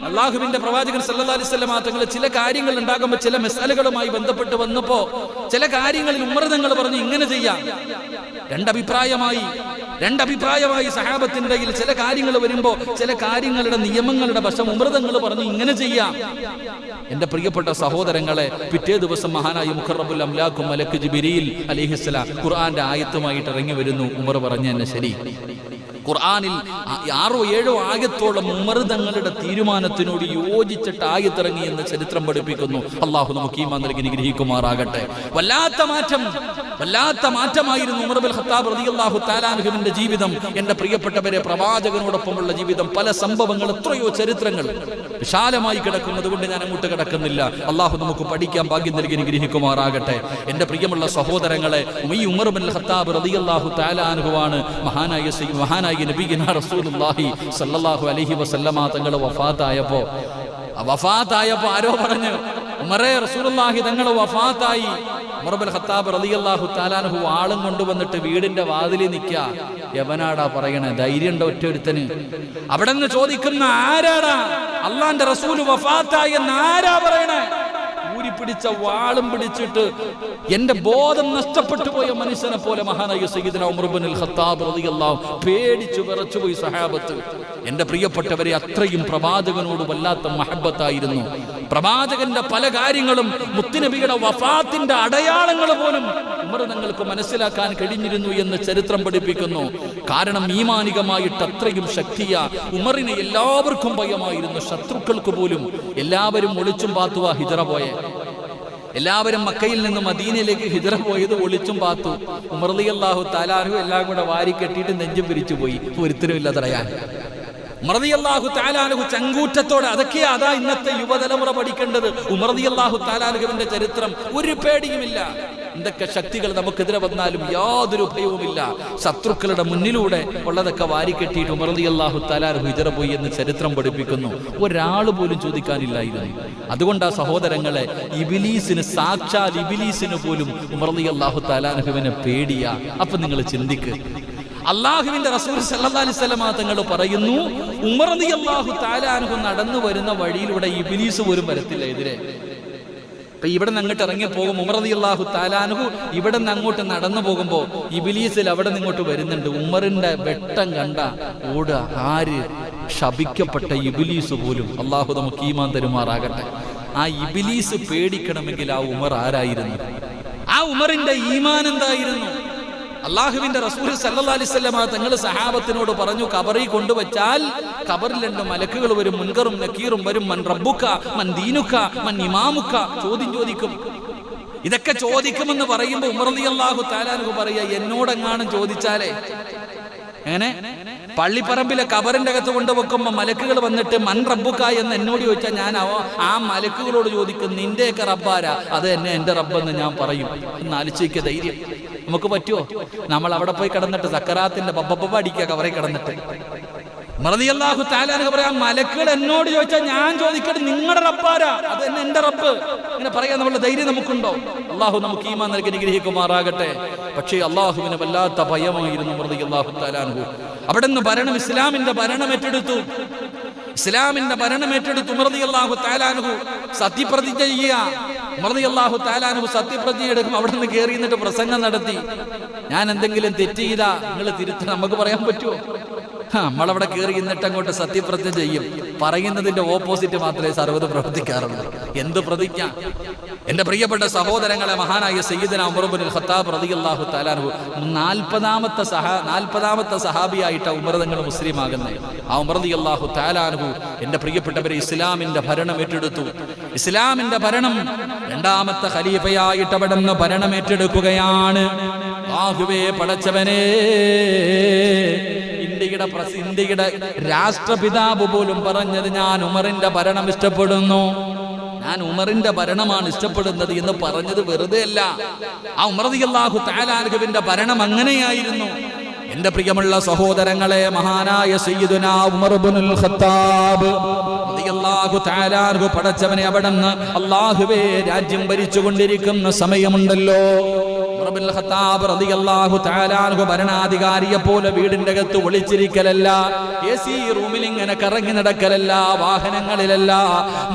Speaker 1: അല്ലാഹുവിന്റെ പ്രവാചകൻ സല്ലല്ലാഹു അലൈഹി വസല്ലം തങ്ങൾ ചില കാര്യങ്ങൾ ഉണ്ടാകുമ്പോൾ, ചില മസാലകളുമായി ബന്ധപ്പെട്ട് വന്നപ്പോ ചില കാര്യങ്ങളിൽ ഉമർ തങ്ങൾ പറഞ്ഞു ഇങ്ങനെ ചെയ്യാം. രണ്ടഭിപ്രായമായി സഹാബത്തിന്റെ ഇടയിൽ ചില കാര്യങ്ങൾ വരുമ്പോ ചില കാര്യങ്ങളുടെ നിയമങ്ങളുടെ വശം ഉമർ തങ്ങൾ പറഞ്ഞു ഇങ്ങനെ ചെയ്യാം. എന്റെ പ്രിയപ്പെട്ട സഹോദരങ്ങളെ, പിറ്റേ ദിവസം മഹാനായ മുഖറബുൽ അംലാഖ് മലക്ക് ജിബ്രീൽ അലൈഹിസ്സലാം ഖുർആന്റെ ആയത്തുമായിട്ട് ഇറങ്ങി വരുന്നു. ഉമർ പറഞ്ഞു എന്നെ ശരി. ഖുർആനിൽ 6-7 ആയത്തോളം ഉമർ തങ്ങളുടെ തീരുമാനത്തിനോട് യോജിച്ചിട്ട് ആയത്തിറങ്ങി എന്ന് ചരിത്രം പഠിപ്പിക്കുന്നു. അള്ളാഹു നമുക്ക് ഈമാൻ നൽകി അനുഗ്രഹിക്കുമാറാകട്ടെ. വല്ലാത്ത മാറ്റമായിരുന്നു ഉമർ ഇബ്നുൽ ഖത്താബ് റളിയല്ലാഹു തആല അൻഹുവിന്റെ ജീവിതം. എന്റെ പ്രിയപ്പെട്ടവരെ, പ്രവാചകനോടൊപ്പമുള്ള ജീവിതം, പല സംഭവങ്ങൾ, എത്രയോ ചരിത്രങ്ങൾ വിശാലമായി കിടക്കുന്നത് കൊണ്ട് ഞാൻ അങ്ങോട്ട് കിടക്കുന്നില്ല. അള്ളാഹു നമുക്ക് പഠിക്കാൻ ഭാഗ്യം നൽകി അനുഗ്രഹിക്കുമാറാകട്ടെ. എന്റെ പ്രിയമുള്ള സഹോദരങ്ങളെ, ഈ ഉമർ ഇബ്നുൽ ഖത്താബ് റളിയല്ലാഹു തആല അൻഹുവാണ് മഹാനായ നബിയുനാ റസൂലുള്ളാഹി സ്വല്ലല്ലാഹു അലൈഹി വസല്ലമ തങ്ങൾ വഫാത്തായപ്പോ ആരോ പറഞ്ഞു, ഉമറേ, റസൂലുള്ളാഹി തങ്ങൾ വഫാത്തായി. ഉമർ ഇബ്നുൽ ഖത്താബ് റളിയല്ലാഹു തആല അൻഹു ആളും കൊണ്ടുവന്നിട്ട് വീടിന്റെ വാതിലിൽ നിൽക്കുക. എവനാടാ പറയണേ? ധൈര്യം ഉണ്ടോ ഒറ്റൊരുത്തന്? അവിടെ നിന്ന് ചോദിക്കുന്ന ആരാടാ? അള്ളാന്റെ റസൂൽ വഫാത്തായി എന്ന് ആരാ പറയണേ? പിടിച്ച വാളും പിടിച്ചിട്ട് എന്റെ ബോധം നഷ്ടപ്പെട്ടു പോയ മനുഷ്യനെ പോലെ മഹാനായ സയ്യിദുനാ ഉമർ ഇബ്നുൽ ഖത്താബ് റളിയല്ലാഹു പേടിച്ചു വിറച്ചുപോയി സഹാബത്ത്. എന്റെ പ്രിയപ്പെട്ടവരെ, അത്രയും പ്രവാചകനോട് വല്ലാത്ത മഹബത്തായിരുന്നു. പ്രവാചകന്റെ പല കാര്യങ്ങളും, മുത്തുനബിയുടെ വഫാത്തിന്റെ അടയാളങ്ങൾ പോലും ഉമർ തങ്ങൾക്ക് മനസ്സിലാക്കാൻ കഴിഞ്ഞിരുന്നു എന്ന് ചരിത്രം പഠിപ്പിക്കുന്നു. കാരണം ഈമാനികമായിട്ട് അത്രയും ശക്തിയ ഉമറിനെ എല്ലാവർക്കും ഭയമായിരുന്നു, ശത്രുക്കൾക്ക് പോലും. എല്ലാവരും ഒളിച്ചും പാത്തുവാ ഹിജറ പോയെ. എല്ലാവരും മക്കയിൽ നിന്ന് മദീനയിലേക്ക് ഹിജറ പോയത് ഒളിച്ചും പാത്തു. ഉമർ റളിയല്ലാഹു തആല അൻഹു എല്ലാം കൂടെ വാരി കെട്ടിയിട്ട് നെഞ്ചും പിരിച്ചു പോയി, ഒരുത്തരുമില്ല തടയാൻ. ഉമർ റളിയല്ലാഹു തആല അൻഹു ചങ്കൂറ്റത്തോടെ, അതൊക്കെയാ അതാ ഇന്നത്തെ യുവതലമുറ പഠിക്കേണ്ടത്. ഉമർ റളിയല്ലാഹു തആല അൻഹുവിന്റെ ചരിത്രം ഒരു പേടിയുമില്ല. എന്തൊക്കെ ശക്തികൾ നമുക്കെതിരെ വന്നാലും യാതൊരു ഭയവുമില്ല. ശത്രുക്കളുടെ മുന്നിലൂടെ ഉള്ളതൊക്കെ വാരിക്കെട്ടിയിട്ട് ഉമർ റളിയല്ലാഹു തആല അൻഹു ഹിജറ പോയി എന്ന് ചരിത്രം പഠിപ്പിക്കുന്നു. ഒരാൾ പോലും ചോദിക്കാനില്ലായിരുന്നു. അതുകൊണ്ടാ സഹോദരങ്ങളെ, ഇബ്ലീസിന്, സാക്ഷാൽ ഇബ്ലീസിന് പോലും ഉമർ റളിയല്ലാഹു തആല അൻഹുവിനെ പേടിയാ. അപ്പൊ നിങ്ങൾ ചിന്തിക്ക്, അള്ളാഹുവിന്റെ റസൂൽ സല്ലല്ലാഹു അലൈഹി വസല്ലം തങ്ങൾ പറയുന്നു, ഉമർ റളിയല്ലാഹു തആല അൻഹു നടന്നു വരുന്ന വഴിയിലൂടെ ഇബ്ലീസ് പോലും വരത്തില്ല എതിരെ. അപ്പൊ ഇവിടെ നിന്ന് അങ്ങോട്ട് ഇറങ്ങി പോകും ഉമർ റളിയല്ലാഹു തആല അൻഹു. ഇവിടെ നിന്ന് അങ്ങോട്ട് നടന്നു പോകുമ്പോ ഇബ്ലീസിൽ അവിടെ നിന്ന് ഇങ്ങോട്ട് വരുന്നുണ്ട്. ഉമറിന്റെ വെട്ടം കണ്ട ഓടുക. ആര്? ശപിക്കപ്പെട്ട ഇബ്ലീസ് പോലും. അള്ളാഹു നമുക്ക് ഈമാൻ തരുമാറാകട്ടെ. ആ ഇബ്ലീസ് പേടിക്കണമെങ്കിൽ ആ ഉമർ ആരായിരുന്നു? ആ ഉമറിന്റെ ഈമാൻ എന്തായിരുന്നു? അള്ളാഹുവിന്റെ റസൂൽ സല്ലല്ലാഹു അലൈഹി വസല്ലം തങ്ങൾ സഹാബത്തിനോട് പറഞ്ഞു, ഖബറിൽ കൊണ്ടുവച്ചാൽ ഖബറിൽ 2 മലക്കുകൾ വരും, മുൻകറും നക്കീറും വരും. മൻ റബ്ബുക, മൻ ദീനുക, മൻ ഇമാമുക, ചോദിക്കും. ഇതൊക്കെ ചോദിക്കുമെന്ന് പറയുമ്പോൾ ഉമർ റളിയല്ലാഹു തആല അൻഹു പറയാ, എന്നോടെങ്ങാനും ചോദിച്ചാലേ. എങ്ങനെ? പള്ളിപ്പറമ്പിലെ ഖബറിന്റെ അകത്ത് കൊണ്ടുവെക്കുമ്പോ മലക്കുകൾ വന്നിട്ട് മൻ റബ്ബുക എന്ന് എന്നോട് ചോദിച്ചാൽ ഞാൻ ആ മലക്കുകളോട് ചോദിക്കും, നിന്റെയൊക്കെ റബ്ബാരാ? അത് തന്നെ എന്റെ റബ്ബെന്ന് ഞാൻ പറയും. എന്നാലോചിക്കുക ധൈര്യം നമുക്ക് പറ്റുമോ? നമ്മൾ അവിടെ പോയി കിടന്നിട്ട് സക്കറാത്തിന്റെ ബബ്ബ അടിക്കുക കവറിൽ കിടന്നിട്ട്. റളിയല്ലാഹു തആല അൻഹു പറയാം, മലക്കുകൾ എന്നോട് ചോദിച്ചാൽ ഞാൻ ചോദിക്കട്ടെ, നിങ്ങളുടെ റബ്ബാരാ? അത് തന്നെ എന്റെ റബ്ബ്. ഇങ്ങനെ പറയാൻ നമ്മളുടെ ധൈര്യം നമുക്കുണ്ടോ? അള്ളാഹു നമുക്ക് ഈമാൻ നൽകി അനുഗ്രഹിക്കുമാറാകട്ടെ. പക്ഷേ അള്ളാഹുവിന് വല്ലാത്ത ഭയമായിരുന്നു റളിയല്ലാഹു തആല അൻഹു. അവിടെ നിന്ന് ഭരണം, ഇസ്ലാമിന്റെ ഭരണം ഏറ്റെടുത്തു. ഇസ്ലാമിന്റെ ഭരണം ഏറ്റെടുത്തു ഉമർ റളിയല്ലാഹു തആല അൻഹു. സത്യപ്രതിജ്ഞ ചെയ്യുക. ഉമർ റളിയല്ലാഹു തആല അൻഹു സത്യപ്രതിജ്ഞ എടുക്കും. അവിടെ നിന്ന് കയറി നിന്നിട്ട് പ്രസംഗം നടത്തി. ഞാൻ എന്തെങ്കിലും തെറ്റ് ചെയ്താ നിങ്ങൾ തിരുത്താൻ നമുക്ക് പറയാൻ പറ്റുമോ? നമ്മളവിടെ കയറി നിന്നിട്ട് അങ്ങോട്ട് സത്യപ്രതിജ്ഞ ചെയ്യും. പറയുന്നതിന്റെ ഓപ്പോസിറ്റ് മാത്രമേ സർവ്വത് പ്രവർത്തിക്കാറുള്ളൂ. എന്ത് പ്രതിജ്ഞ? എന്റെ പ്രിയപ്പെട്ട സഹോദരങ്ങളെ, മഹാനായ സയ്യിദുനാ ഉമർ ഇബ്നുൽ ഖത്താബ് റളിയല്ലാഹു തആല അൻഹു 40ാമത്തെ സഹാബിയായിട്ട് ഉമർ തങ്ങൾ മുസ്ലിം ആകുന്നത്. ആ ഉമർ റളിയല്ലാഹു തആല അൻഹു എന്റെ പ്രിയപ്പെട്ടവരെ ഇസ്ലാമിന്റെ ഭരണം ഏറ്റെടുത്തു. ഇസ്ലാമിന്റെ ഭരണം 2ാമത്തെ ഖലീഫയായിട്ട് അവിടെ നിന്ന് ഭരണം ഏറ്റെടുക്കുകയാണ്. അല്ലാഹുവേ പടച്ചവനേ, ഇന്ത്യയുടെ രാഷ്ട്രപിതാവ് പോലും പറഞ്ഞത്, ഞാൻ ഉമറിന്റെ ഭരണം ഇഷ്ടപ്പെടുന്നു, ഞാൻ ഉമറിന്റെ ഭരണമാണ് ഇഷ്ടപ്പെടുന്നത് എന്ന് പറഞ്ഞത് വെറുതെ അല്ല. ആ ഉമർ റളിയല്ലാഹു തആല അൻഹുവിന്റെ ഭരണം അങ്ങനെയായിരുന്നു. എന്റെ പ്രിയമുള്ള സഹോദരങ്ങളെ, മഹാനായ സയ്യിദുനാ ഉമർ ഇബ്നുൽ ഖത്താബ് റളിയല്ലാഹു തആല അൻഹു പടച്ചവനെ അവിടുന്ന് അല്ലാഹുവേ രാജ്യം ഭരിച്ചുകൊണ്ടിരിക്കുന്ന സമയമുണ്ടല്ലോ. ഉമർ ഇബ്നുൽ ഖത്താബ് റളിയല്ലാഹു തആല അൻഹു ഭരണാധികാരിയെ പോലെ വീടിന്റെ അകത്ത് ഒളിച്ചിരിക്കലല്ല, AC റൂമിൽ ഇങ്ങനെ കറങ്ങി നടക്കലല്ല, വാഹനങ്ങളിലല്ല.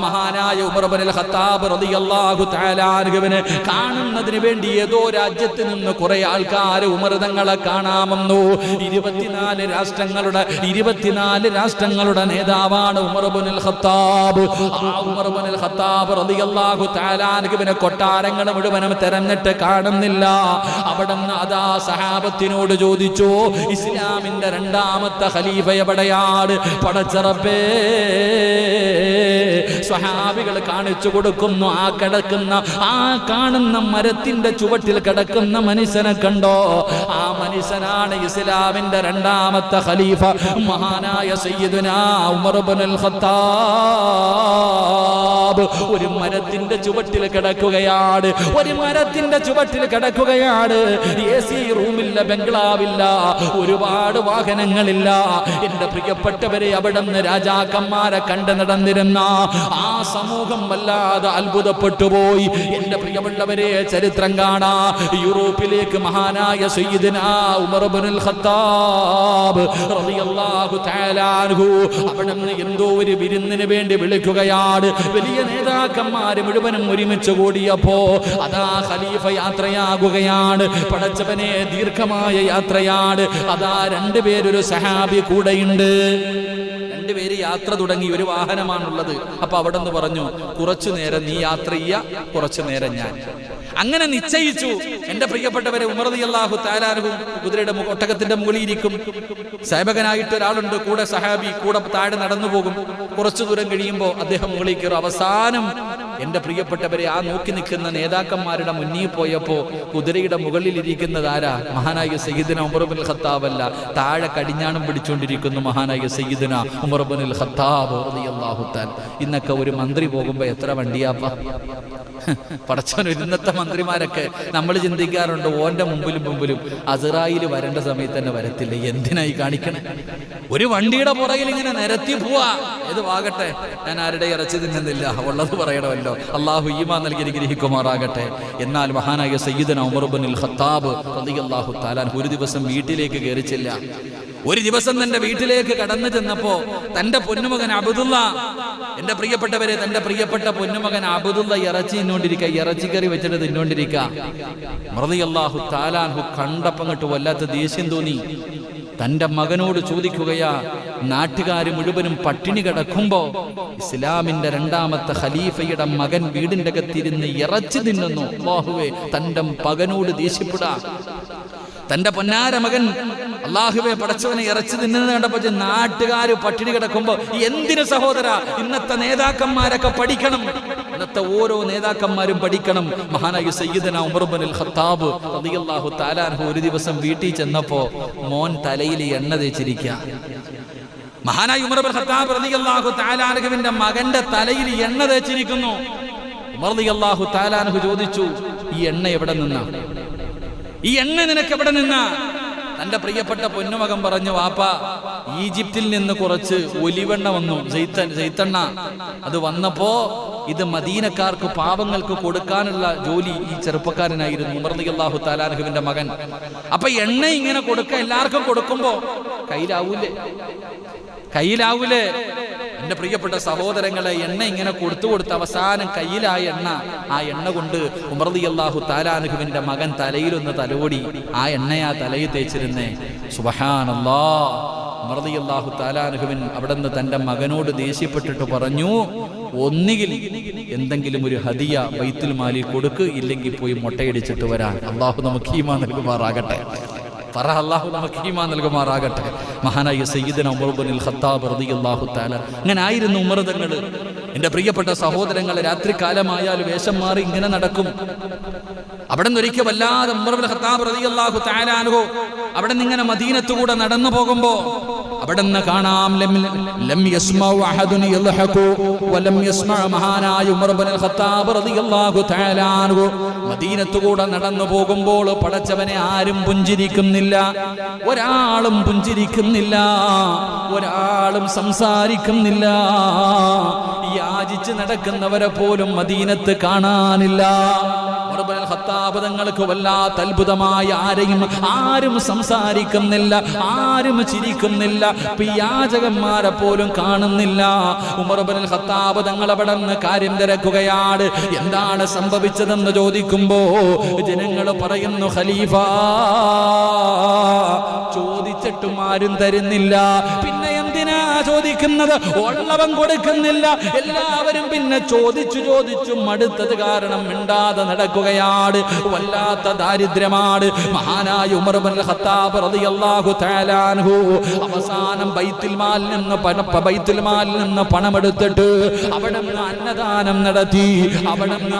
Speaker 1: മഹാനായ ഉമർ ഇബ്നുൽ ഖത്താബ് റളിയല്ലാഹു തആല അൻഹുവിനെ കാണുന്നതിന് വേണ്ടി ഏതോ രാജ്യത്ത് നിന്ന് കുറെ ആൾക്കാർ ഉമർ തങ്ങളെ കാണാമെന്നു. 24 രാഷ്ട്രങ്ങളുടെ നേതാവാണ് ഉമർ ഇബ്നുൽ ഖത്താബ്. ആ ഉമർ ഇബ്നുൽ ഖത്താബ് റളിയല്ലാഹു തആല അൻഹുവിനെ കൊട്ടാരങ്ങൾ മുഴുവനും തെരഞ്ഞിട്ട് കാണുന്നില്ല. അവിടുന്ന് അതാ സഹാബത്തിനോട് ചോദിച്ചു, ഇസ്ലാമിന്റെ 2ാമത്തെ ഖലീഫ എവിടെയാണ്? പടച്ച റബ്ബേ, സ്വഹാബികൾ കാണിച്ചു കൊടുക്കുന്നു. ആ കാണുന്ന മരത്തിന്റെ ചുവട്ടിൽ കിടക്കുന്ന മനുഷ്യനെ കണ്ടോ? ആ മനുഷ്യനാണ് ഇസ്ലാമിന്റെ 2ാമത്തെ ഖലീഫ, മഹാനായ സയ്യിദുനാ ഉമർ ഇബ്നുൽ ഖത്താബ്. ഒരു മരത്തിന്റെ ചുവട്ടിൽ കിടക്കുകയാണ്. AC റൂമില്ല, ബംഗ്ലാവില്ല, ഒരുപാട് വാഹനങ്ങളില്ല. എന്റെ പ്രിയപ്പെട്ടവരെ, അവിടെ നിന്ന് രാജാക്കന്മാരെ കണ്ടു നടന്നിരുന്ന ആ സമൂഹം വല്ലാതെ അത്ഭുതപ്പെട്ടു പോയി. എന്റെ പ്രിയമുള്ളവരെ, ചരിത്രം കാണാ, യൂറോപ്പിലേക്ക് മഹാനായ സയ്യിദുനാ ഉമർ ഇബ്നുൽ ഖത്താബ് റളിയല്ലാഹു തആല അൻഹു അവിടെ നിന്ന് എന്തോ ഒരു വിരുന്നിന് വേണ്ടി വിളിക്കുകയാണ്. വലിയ നേതാക്കന്മാര് മുഴുവനും ഒരുമിച്ച് കൂടിയപ്പോ അതാ ഖലീഫ യാത്രയാകുകയാണ്. പടച്ചവനെ, ദീർഘമായ യാത്രയാണ്. അതാ 2 പേരൊരു സഹാബി കൂടെയുണ്ട്. 2 പേര് യാത്ര തുടങ്ങി. ഒരു വാഹനമാണുള്ളത്. അപ്പൊ അവിടെ നിന്ന് പറഞ്ഞു, കുറച്ചു നേരം നീ യാത്ര ചെയ്യുക, കുറച്ചു നേരം ഞാൻ. അങ്ങനെ നിശ്ചയിച്ചു. എന്റെ പ്രിയപ്പെട്ടവരെ, ഉമർ റളിയല്ലാഹു തആല അൻഹു കുതിരയുടെ ഒട്ടകത്തിന്റെ മുകളിൽ ഇരിക്കും. സേവകനായിട്ട് ഒരാളുണ്ട്, കൂടെ സഹാബി, കൂടെ താഴെ നടന്നു പോകും. കുറച്ചു ദൂരം കഴിയുമ്പോൾ അദ്ദേഹം മുകളിൽ കയറും. അവസാനം എന്റെ പ്രിയപ്പെട്ടവരെ, ആ നോക്കി നിൽക്കുന്ന നേതാക്കന്മാരുടെ മുന്നിൽ പോയപ്പോ കുതിരയുടെ മുകളിൽ ഇരിക്കുന്നത് ആരാ? മഹാനായ സയ്യിദുന ഉമർ ഇബ്നുൽ ഖത്താബ് അല്ല, താഴെ കടിഞ്ഞാണം പിടിച്ചുകൊണ്ടിരിക്കുന്നു മഹാനായ സയ്യിദുന ഉമർ ഇബ്നുൽ ഖത്താബ് റളിയല്ലാഹു തആല. ഇന്നൊക്കെ ഒരു മന്ത്രി പോകുമ്പോ എത്ര വണ്ടിയാപ്പ പടച്ചവൻ. ഇന്നത്തെ മന്ത്രിമാരൊക്കെ നമ്മൾ ചിന്തിക്കാറുണ്ട്, ഓന്റെ മുമ്പിലും അസ്റായിൽ വരേണ്ട സമയത്ത് തന്നെ വരത്തില്ല. എന്തിനായി കാണിക്കണേ? ഒരു വണ്ടിയുടെ പുറകിൽ ഇങ്ങനെ നിരത്തി പോവാ. ഇത് ആകട്ടെ, ഞാൻ ആരുടെ ഇറച്ചി തിന്നുന്നില്ല, ഉള്ളത് പറയണമല്ലോ. അള്ളാഹു ഈമാൻ നൽകി അനുഗ്രഹിക്കുമാറാകട്ടെ. എന്നാൽ മഹാനായ സയ്യിദുന ഉമർ ഇബ്നുൽ ഖത്താബ് റളിയല്ലാഹു തആല ഒരു ദിവസം വീട്ടിലേക്ക് കയറിച്ചില്ല. ഒരു ദിവസം തന്റെ വീട്ടിലേക്ക് കടന്നു ചെന്നപ്പോ തന്റെ പൊന്നുമകൻ അബ്ദുള്ള, എന്റെ പ്രിയപ്പെട്ടവരെ, തന്റെ പ്രിയപ്പെട്ട പൊന്നുമകൻ അബ്ദുള്ള ഇറച്ചി തിന്നോണ്ടിരിക്കുക, ഇറച്ചിക്കറി വെച്ചിട്ട് തിന്നോണ്ടിരിക്കുക. റളിയല്ലാഹു തആല അൻഹു കണ്ടപ്പം അങ്ങോട്ട് വല്ലാത്ത ദേഷ്യം തോന്നി. തന്റെ മകനോട് ചോദിക്കുകയാ, നാട്ടുകാർ മുഴുവനും പട്ടിണി കിടക്കുമ്പോ ഇസ്ലാമിന്റെ രണ്ടാമത്തെ ഖലീഫയുടെ മകൻ വീടിന്റെ അകത്തിരുന്ന് ഇറച്ചി തിന്നുന്നു. അല്ലാഹുവേ, തന്റെ മകനോട് ദേഷ്യപ്പെടാ. തന്റെ പൊന്നാര മകൻ അല്ലാഹുവേ പടച്ചവനെ ഇറച്ചി തിന്നുന്നത് കണ്ടപ്പോ നാട്ടുകാര് പട്ടിണി കിടക്കുമ്പോ എന്തിന് സഹോദര? ഇന്നത്തെ നേതാക്കന്മാരൊക്കെ പഠിക്കണം. ഇന്നത്തെ ഓരോ നേതാക്കന്മാരും പഠിക്കണം. മഹാനായ സയ്യിദുന ഉമർ ഇബ്നുൽ ഖത്താബ് റളിയല്ലാഹു തആല അൻഹു ഒരു ദിവസം വീട്ടിൽ ചെന്നപ്പോ മോൻ തലയിൽ എണ്ണ തേച്ചിരിക്കുക. മഹാനായ ഉമർ ഇബ്നുൽ ഖത്താബ് റളിയല്ലാഹു തആല അൻഹുവിന്റെ മകന്റെ തലയിൽ എണ്ണ തേച്ചിരിക്കുന്നു. ഉമർ റളിയല്ലാഹു തആല അൻഹു ചോദിച്ചു, ഈ എണ്ണ എവിടെ നിന്നാ? ഈ എണ്ണ നിനക്ക് എവിടെ നിന്നാ? തന്റെ പ്രിയപ്പെട്ട പൊന്നുമകൻ പറഞ്ഞു, വാപ്പ, ഈജിപ്തിൽ നിന്ന് കുറച്ച് ഒലിവെണ്ണ വന്നു, ജെയ്ത്തെണ്ണ. അത് വന്നപ്പോ ഇത് മദീനക്കാർക്ക്, പാവങ്ങൾക്ക് കൊടുക്കാനുള്ള ജോലി ഈ ചെറുപ്പക്കാരനായിരുന്നു, ഉമർ റളിയല്ലാഹു തആല അൻഹുവിന്റെ മകൻ. അപ്പൊ എണ്ണ ഇങ്ങനെ കൊടുക്ക, എല്ലാവർക്കും കൊടുക്കുമ്പോ കയ്യിലാവൂലേ? എന്റെ പ്രിയപ്പെട്ട സഹോദരങ്ങളെ, എണ്ണ ഇങ്ങനെ കൊടുത്ത് അവസാനം കയ്യിലായ എണ്ണ, ആ എണ്ണ കൊണ്ട് ഉമർ റളിയല്ലാഹു തആല അൻഹുവിന്റെ മകൻ തലയിലൊന്ന് തലോടി. ആ എണ്ണയാ തലയിൽ തേച്ചിരുന്നേ. സുബ്ഹാനല്ലാഹ്. ഉമർ റളിയല്ലാഹു തആല അൻഹുവിൻ അവിടുന്ന് തന്റെ മകനോട് ദേഷ്യപ്പെട്ടിട്ട് പറഞ്ഞു, ഒന്നുകിൽ എന്തെങ്കിലും ഒരു ഹദിയ ബൈത്തുൽ മാലിൽ കൊടുക്ക്, ഇല്ലെങ്കിൽ പോയി മുട്ടയടിച്ചിട്ട് വരാൻ. അല്ലാഹു നമുക്ക് ഈമാൻ നൽകുമാറാകട്ടെ. അല്ലാഹു നമുക്ക് ഈമാൻ നൽകുമാറാകട്ടെ. മഹാനായ സയ്യിദുന ഉമർ ഇബ്നുൽ ഖത്താബ് റളിയല്ലാഹു തആല. അങ്ങനെ ആയിരുന്നു ഉമർ തങ്ങൾ. എന്റെ പ്രിയപ്പെട്ട സഹോദരങ്ങൾ, രാത്രികാലമായാൽ വേഷം മാറി ഇങ്ങനെ നടക്കും. അവിടെ നിന്ന് ഒരിക്കൽ വല്ലാതെ ഉമർ ഇബ്നുൽ ഖത്താബ് റളിയല്ലാഹു തആല അൻഹു അവിടെ നിന്ന് ഇങ്ങനെ മദീനത്തുകൂടെ നടന്നു പോകുമ്പോ അവിടെ നിന്ന് കാണാം, ലം യസ്മഉ അഹദുൻ യൽഹഖു വലം യസ്മഉ മഹാനായ ഉമർ ഇബ്നുൽ ഖത്താബ് റളിയല്ലാഹു തആല അൻഹു മദീനത്തുകൂടെ നടന്നു പോകുമ്പോൾ പടച്ചവനെ ആരും പുഞ്ചിരിക്കുന്നില്ല, ഒരാളും പുഞ്ചിരിക്കുന്നില്ല, ഒരാളും സംസാരിക്കുന്നില്ല. യാചിച്ച് നടക്കുന്നവരെ പോലും മദീനത്ത് കാണാനില്ല. ഉമർ ഇബ്നുൽ ഖത്താബ് തങ്ങൾക്ക് വല്ലാത്ത അത്ഭുതമായ, ആരും സംസാരിക്കുന്നില്ല, ആരും ചിരിക്കുന്നില്ല, യാചകന്മാരെ പോലും കാണുന്നില്ല. ഉമർ ഇബ്നുൽ ഖത്താബ് തങ്ങൾ അവിടെ നിന്ന് കാര്യം തിരക്കുകയാണ്. എന്താണ് സംഭവിച്ചതെന്ന് ചോദിക്കുമ്പോ ജനങ്ങൾ പറയുന്നു, ഖലീഫ, ചോദിച്ചിട്ടും ആരും തരുന്നില്ല. പിന്നെ എന്തിനാ ചോദിക്കുന്നത്? ഉള്ളവൻ കൊടുക്കുന്നില്ല. എല്ലാവരും പിന്നെ ചോദിച്ചു മടുത്തത് കാരണം മിണ്ടാതെ നടക്കുകയാണ്. വല്ലാത്ത ദാരിദ്ര്യമാണ്. മഹാനായ ഉമർ ഇബ്നുൽ ഖത്താബ് റളിയല്ലാഹു തആല അൻഹു അവസാനം ബൈത്തുൽ മാലിൽ നിന്ന് പണമെടുത്തിട്ട് അവിടെ നിന്ന് അന്നദാനം നടത്തി. അവിടെ നിന്ന്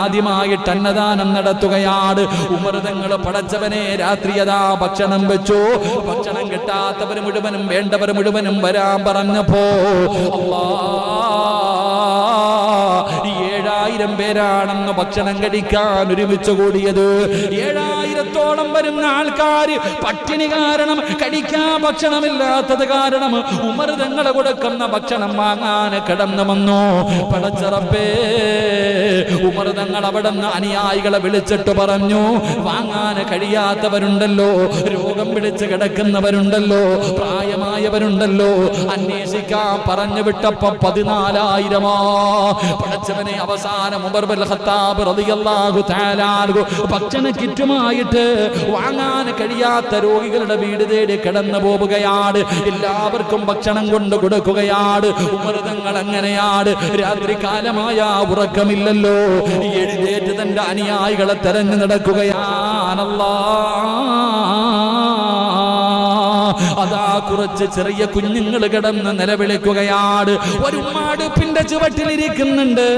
Speaker 1: ആദ്യമായിട്ട് അന്നദാനം നടത്തുകയാണ്. ഉമർ തങ്ങൾ പടച്ചവനെ രാത്രിയതാ ഭക്ഷണം വെച്ചു. ഭക്ഷണം കിട്ടാത്തവർ മുഴുവനും, വേണ്ടവർ മുഴുവനും വരാൻ പറഞ്ഞപ്പോ 7000 പേരാണെന്ന് ഭക്ഷണം കഴിക്കാൻ ഒരുമിച്ച് കൂടിയത്. 7000-ഓളം വരുന്ന ആൾക്കാർ പട്ടിണി കാരണം, കഴിക്കാൻ ഭക്ഷണമില്ലാത്തത് കാരണം ഉമർ തങ്ങൾ കൊടുക്കുന്ന ഭക്ഷണം വാങ്ങാൻ കിടന്നു വന്നു. പടച്ചറപ്പേ, ഉമർ തങ്ങൾ അവിടെ നിന്ന് അനുയായികളെ വിളിച്ചിട്ട് പറഞ്ഞു, വാങ്ങാൻ കഴിയാത്തവരുണ്ടല്ലോ, രോഗം പിടിച്ച് കിടക്കുന്നവരുണ്ടല്ലോ, പ്രായമായവരുണ്ടല്ലോ, അന്വേഷിക്കാൻ പറഞ്ഞു വിട്ടപ്പോ 14,000. പടച്ചവനെ അവസാനം ഉമർ ഇബ്നുൽ ഖത്താബ് റളിയല്ലാഹു തആല അൻഹു ഭക്ഷണ കിറ്റുമായിട്ട് വാങ്ങാൻ കഴിയാത്ത രോഗികളുടെ വീട് തേടി കടന്നു പോവുകയാണ്. എല്ലാവർക്കും ഭക്ഷണം കൊണ്ട് കൊടുക്കുകയാണ്. ഉമർ തങ്ങൾ അങ്ങനെയാണ്. രാത്രി കാലമായ ഉറക്കമില്ലല്ലോ, എഴുന്നേറ്റ് തന്റെ അനുയായികളെ തെരഞ്ഞു നടക്കുകയാണല്ലോ. അതാ കുറച്ച് ചെറിയ കുഞ്ഞുങ്ങൾ കിടന്ന് നിലവിളിക്കുകയാണ്. ഒരു ഉമ്മാടുപ്പിന്റെ ചുവട്ടിലിരിക്കുന്നുണ്ട്.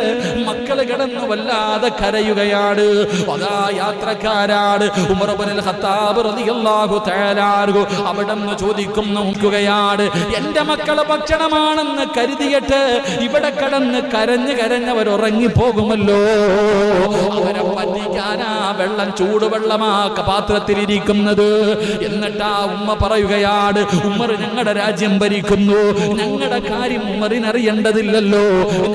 Speaker 1: മക്കള് കിടന്ന് വല്ലാതെ കരയുകയാണ്. അതാ യാത്രക്കാരാണ്. ഉമർ ഇബ്നുൽ ഖത്താബ് റളിയല്ലാഹു തആല അൻഹു അവിടെന്ന് ചോദിക്കുന്നു നോക്കുകയാണ്, എന്റെ മക്കളെ ഭക്ഷണമാണെന്ന് കരുതിയിട്ട് ഇവിടെ കിടന്ന് കരഞ്ഞവർ ഉറങ്ങിപ്പോകുമല്ലോ, അവരെ പറ്റിക്കാനാ വെള്ളം ചൂടുവെള്ളമാ പാത്രത്തിലിരിക്കുന്നത്. എന്നിട്ടാ ഉമ്മ പറയുകയാണ്, ഉമർ ഞങ്ങളുടെ രാജ്യം ഭരിക്കുന്നു, ഞങ്ങളുടെ കാര്യം ഉമറിനറിയേണ്ടതില്ലല്ലോ,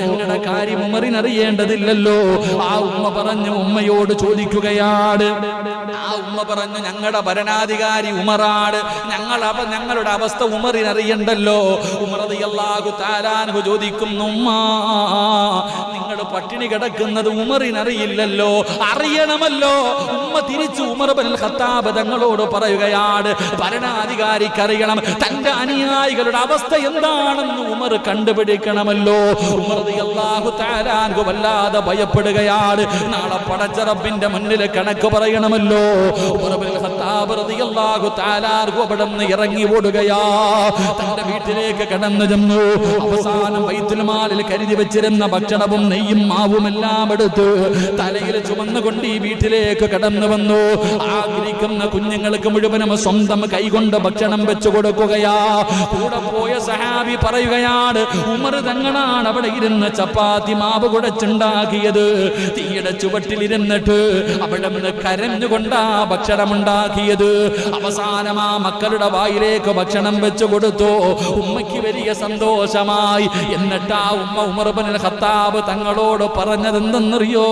Speaker 1: ഞങ്ങളുടെ കാര്യം ഉമറിനറിയേണ്ടതില്ലല്ലോ. ആ ഉമ്മ പറഞ്ഞു, ഉമ്മയോട് ചോദിക്കുകയാണ്. ആ ഉമ്മ പറഞ്ഞു, ഞങ്ങളുടെ ഭരണാധികാരി ഉമറാണ്, ഞങ്ങളുടെ അവസ്ഥ ഉമറിനറിയണ്ടല്ലോ. ഉമർ റളിയല്ലാഹു തആല അൻഹു ചോദിക്കുന്നു, ഉമ്മ നിങ്ങൾ പട്ടിണി കിടക്കുന്നത് ഉമറിനറിയില്ലല്ലോ, അറിയണമല്ലോ. ഉമ്മ തിരിച്ചു ഉമർ ഇബ്നുൽ ഖത്താബ് തങ്ങളോട് പറയുകയാണ്, ഭരണാധികാരിക്ക് അറിയണം, തന്റെ അനുയായികളുടെ അവസ്ഥ എന്താണെന്ന് ഉമർ കണ്ടുപിടിക്കണമല്ലോ. ഉമർ റളിയല്ലാഹു തആല അൻഹു വല്ലാതെ ഭയപ്പെടുകയാണ്. നാളെ പടച്ച റബ്ബിന്റെ മുന്നിൽ കണക്ക് പറയണമല്ലോ. ഉമർ ഇബ്നുൽ ഖത്താബ് റളിയല്ലാഹു തആല അൻഹു അവിടുന്ന് ഇറങ്ങി ഓടുകയാ. തന്റെ വീട്ടിലേക്ക് കടന്നു ചെന്നു. അവസാനം ബൈത്തുൽ മാലിൽ കരുതി വെച്ചിരുന്ന ഭക്ഷണവും നെയ്യും മാവും എല്ലാം എടുത്ത് തലയിൽ ചുമന്നുകൊണ്ട് ഈ വീട്ടിലേക്ക് കടന്നു വന്നു. ആഗ്രഹിക്കുന്ന കുഞ്ഞുങ്ങൾക്ക് മുഴുവനും സ്വന്തം കൈകൊണ്ട് ഭക്ഷണം വെച്ചു കൊടുക്കുകയാ. കൂടെ പോയ സഹാബി പറയുകയാണ്, ഉമർ തങ്ങളാണ് അവിടെ ഇരുന്ന് ചപ്പാത്തി മാവ് കുഴച്ചുണ്ടാക്കിയത്. തീയുടെ ചുവട്ടിലിരുന്നിട്ട് അവിടെ നിന്ന് കരഞ്ഞുകൊണ്ടാ ഭക്ഷണം ഉണ്ടാക്കിയത്. അവസാനം ആ മക്കളുടെ വായിലേക്ക് ഭക്ഷണം വെച്ചു കൊടുത്തു. ഉമ്മയ്ക്ക് വലിയ സന്തോഷമായി. എന്നിട്ട് ആ ഉമ്മ ഉമർ ഇബ്നുൽ ഖത്താബ് തങ്ങളോട് പറഞ്ഞതെന്തെന്നറിയോ?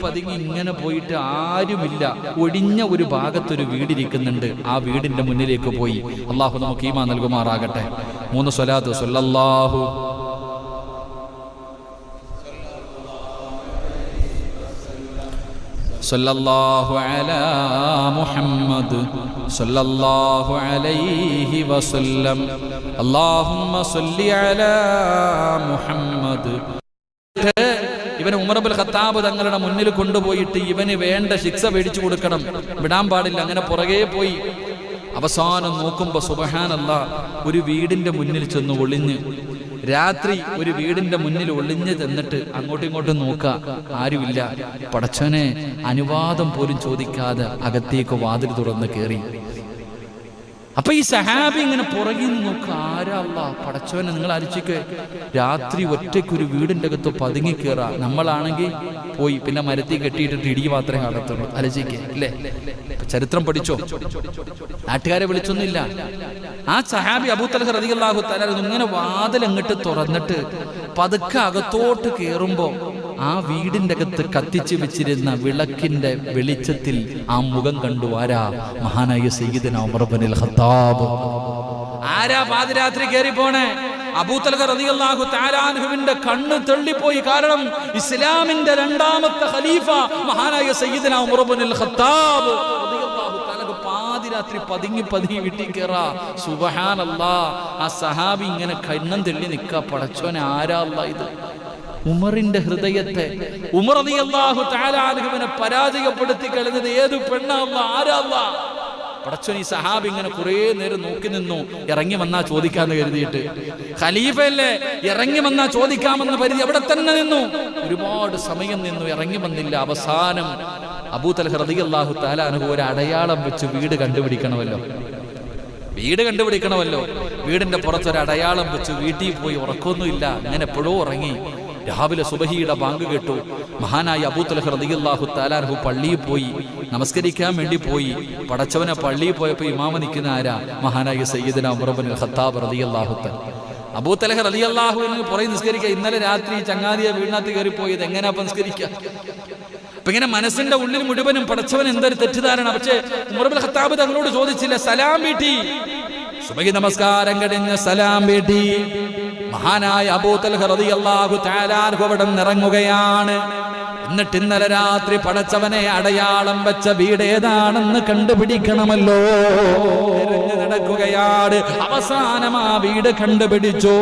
Speaker 1: പതുങ്ങി ഇങ്ങനെ പോയിട്ട് ആരുമില്ല, ഒടിഞ്ഞ ഒരു ഭാഗത്തൊരു വീടിരിക്കുന്നുണ്ട്. ആ വീടിന്റെ മുന്നിലേക്ക് പോയി. അള്ളാഹു നമുക്ക് ഈമാൻ നൽകുമാറാകട്ടെ. 3 സ്വലാത്ത്. സല്ലല്ലാഹു സല്ലല്ലാഹു അലാ മുഹമ്മദ് സല്ലല്ലാഹു അലൈഹി വസല്ലം. അല്ലാഹുമ്മ സല്ലി അലാ മുഹമ്മദ്. ഇവനെ ഉമർ ഇബ്നുൽ ഖത്താബ് തങ്ങളുടെ മുന്നിൽ കൊണ്ടുപോയിട്ട് ഇവന് വേണ്ട ശിക്ഷ മേടിച്ചു കൊടുക്കണം, വിടാൻ പാടില്ല. അങ്ങനെ പുറകെ പോയി. അവസാനം നോക്കുമ്പോ സുബ്ഹാനല്ലാഹ്, ഒരു വീടിന്റെ മുന്നിൽ ചെന്ന് ഒളിഞ്ഞ്, രാത്രി ഒരു വീടിന്റെ മുന്നിൽ ഒളിഞ്ഞ് ചെന്നിട്ട് അങ്ങോട്ടും ഇങ്ങോട്ടും നോക്ക, ആരുമില്ല. പടച്ചവനെ അനുവാദം പോലും ചോദിക്കാതെ അകത്തേക്ക് വാതിൽ തുറന്ന് കയറി. അപ്പൊ ഈ സഹാബി ഇങ്ങനെ പുറകിൽ നോക്കുക, ആരാ അല്ലാഹ്, പടച്ചവനെ നിങ്ങൾ ആലോചിക്ക്, രാത്രി ഒറ്റയ്ക്കൊരു വീടിന്റെ അകത്ത് പതുങ്ങി കയറാ. നമ്മളാണെങ്കിൽ പോയി പിന്നെ മരത്തിൽ കെട്ടിയിട്ടിട്ട് ഇടി മാത്രമേ കാണത്തുള്ളൂ. ആലോചിക്കേ അല്ലേ? ചരിത്രം പഠിച്ചോ? നാട്ടുകാരെ വിളിച്ചൊന്നുമില്ല. ആ സഹാബി അബൂ തൽഹ റളിയല്ലാഹു തആല ഇങ്ങനെ വാതിൽ അങ്ങോട്ട് തുറന്നിട്ട് പതുക്കെ അകത്തോട്ട് കയറുമ്പോ ആ വീടിന്റെ അകത്ത് കത്തിച്ചു വെച്ചിരുന്ന വിളക്കിന്റെ വെളിച്ചത്തിൽ ആ മുഖം കണ്ടു. ആരാ? മഹാനായ സയ്യിദുനാ ഉമർ ഇബ്നുൽ ഖത്താബ്. ആരാ പാതിരാത്രി കയറി പോണേ? അബൂ തൽഹ റളിയല്ലാഹു തആല അൻഹുവിന്റെ കണ്ണ് തെള്ളിപ്പോയി. കാരണം ഇസ്ലാമിന്റെ 2ാമത്തെ ഖലീഫ മഹാനായ സയ്യിദുനാ ഉമർ ഇബ്നുൽ ഖത്താബ് റളിയല്ലാഹു തആല പാതിരാത്രി പതുങ്ങി വീട്ടിൽ കയറാ. സുബ്ഹാനല്ലാഹ്. ആ സഹാബി ഇങ്ങനെ കണ്ണം തെള്ളി നിൽക്കാ. പടച്ചോനെ, ആരാ അല്ലാഹ് ഇത്? ഉമറിന്റെ ഹൃദയത്തെ, ഉമർ റളിയല്ലാഹു തആല അൻഹുവിനെ പരാജയപ്പെടുത്തി കളഞ്ഞത് ഏത് പെണ്ണാ അല്ലാഹ്? ആരാ അല്ലാഹ്? പടച്ചോൻ ഈ സഹാബി ഇങ്ങനെ കുറെ നേരം നോക്കി നിന്നു. ഇറങ്ങി വന്നാ ചോദിക്കാന്ന് കരുതിയിട്ട്. ഖലീഫയല്ലേ, ഇറങ്ങി വന്നാ ചോദിക്കാമെന്ന് കരുതി അവിടെ തന്നെ നിന്നു. ഒരുപാട് സമയം നിന്നു, ഇറങ്ങി വന്നില്ല. അവസാനം അബൂ തൽഹ റളിയല്ലാഹു തആല അൻഹു ഒരു അടയാളം വെച്ച് വീട് കണ്ടുപിടിക്കണമല്ലോ. വീടിന്റെ പുറത്തൊരു അടയാളം വെച്ച് വീട്ടിൽ പോയി. ഉറക്കമൊന്നുമില്ല, അങ്ങനെ എപ്പോഴോ ഉറങ്ങി. രാവിലെ സുബഹിയുടെ ബാങ്ക് കേട്ടു. മഹാനായ അബൂ തൽഹ റളിയല്ലാഹു തആല അൻഹു പള്ളിയിൽ പോയി, നമസ്കരിക്കാൻ വേണ്ടി പോയി. പടച്ചവനെ പള്ളിയിൽ പോയപ്പോൾ ഇമാമ നിൽക്കുന്ന ആരാ? മഹാനായ സയ്യിദുനാ ഉമർ ഇബ്നുൽ ഖത്താബ് റളിയല്ലാഹു തആല. അബൂ തൽഹ റളിയല്ലാഹു അൻഹു പുറകെ നിസ്കരിക്കുക. ഇന്നലെ രാത്രി ചങ്ങാതിയെ വീടിനകത്ത് കയറിപ്പോയത്, എങ്ങനെയാ നിസ്കരിക്കുക? അപ്പൊ ഇങ്ങനെ മനസ്സിന്റെ ഉള്ളിൽ മുഴുവനും പടച്ചവൻ എന്തൊരു തെറ്റിദ്ധാരണ. പക്ഷേ ഉമർ ഇബ്നുൽ ഖത്താബ് തങ്ങളോട് ചോദിച്ചില്ല, സലാം വീട്ടി. സുബഹി നമസ്കാരം കഴിഞ്ഞ് സലാം വീട്ടി. മഹാനായ അബൂ തൽഹ റളിയല്ലാഹു തആല അൻഹു അവിടെ ഇറങ്ങുകയാണ്. എന്നിട്ട് ഇന്നലെ രാത്രി പടച്ചവനെ അടയാളം വെച്ച വീട് ഏതാണെന്ന് കണ്ടുപിടിക്കണമല്ലോ. തിരഞ്ഞു നടക്കുകയാണ്. അവസാനം ആ വീട് കണ്ടുപിടിച്ചു.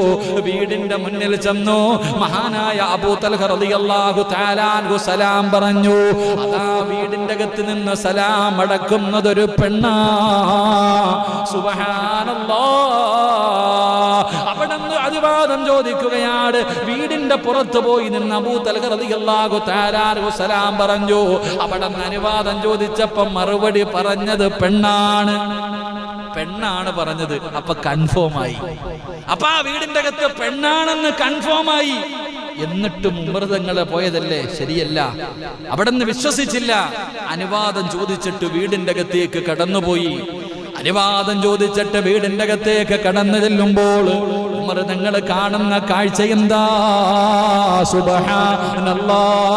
Speaker 1: വീടിന്റെ മുന്നിൽ ചെന്നു. മഹാനായ അബൂ തൽഹ റളിയല്ലാഹു തആല അൻഹു സലാം പറഞ്ഞു. അതാ വീടിന്റെ അകത്ത് നിന്ന് സലാം അടക്കുന്നതൊരു പെണ്ണാ. സുബ്ഹാനല്ലാഹ്. അവിടുന്ന് അഭിവാദം ചോദിക്കുകയാണ്. വീടിന്റെ പുറത്ത് പോയി നിന്ന് അബൂ തൽഹ റളിയല്ലാഹു തആല അൻഹു സലാം പറഞ്ഞു. അവിടുന്ന് അനുവാദം ചോദിച്ചപ്പോൾ മറുപടി പറഞ്ഞത് പെണ്ണാണ്. പെണ്ണാണ് പറഞ്ഞത്. അപ്പൊ കൺഫേമായി. അപ്പൊ ആ വീടിന്റെ അകത്ത് പെണ്ണാണെന്ന് കൺഫേമായി. എന്നിട്ടും ഉമർതങ്ങളെ പോയതല്ലേ, ശരിയല്ല. അവിടുന്ന് വിശ്വസിച്ചില്ല. അനുവാദം ചോദിച്ചിട്ട് വീടിന്റെ അകത്തേക്ക് കടന്നുപോയി. അനുവാദം ചോദിച്ചിട്ട് വീടിന്റെ അകത്തേക്ക് കടന്നു ചെല്ലുമ്പോൾ ഉമർ തങ്ങൾ കാണുന്ന കാഴ്ച എന്താ? സുബ്ഹാനല്ലാഹ്.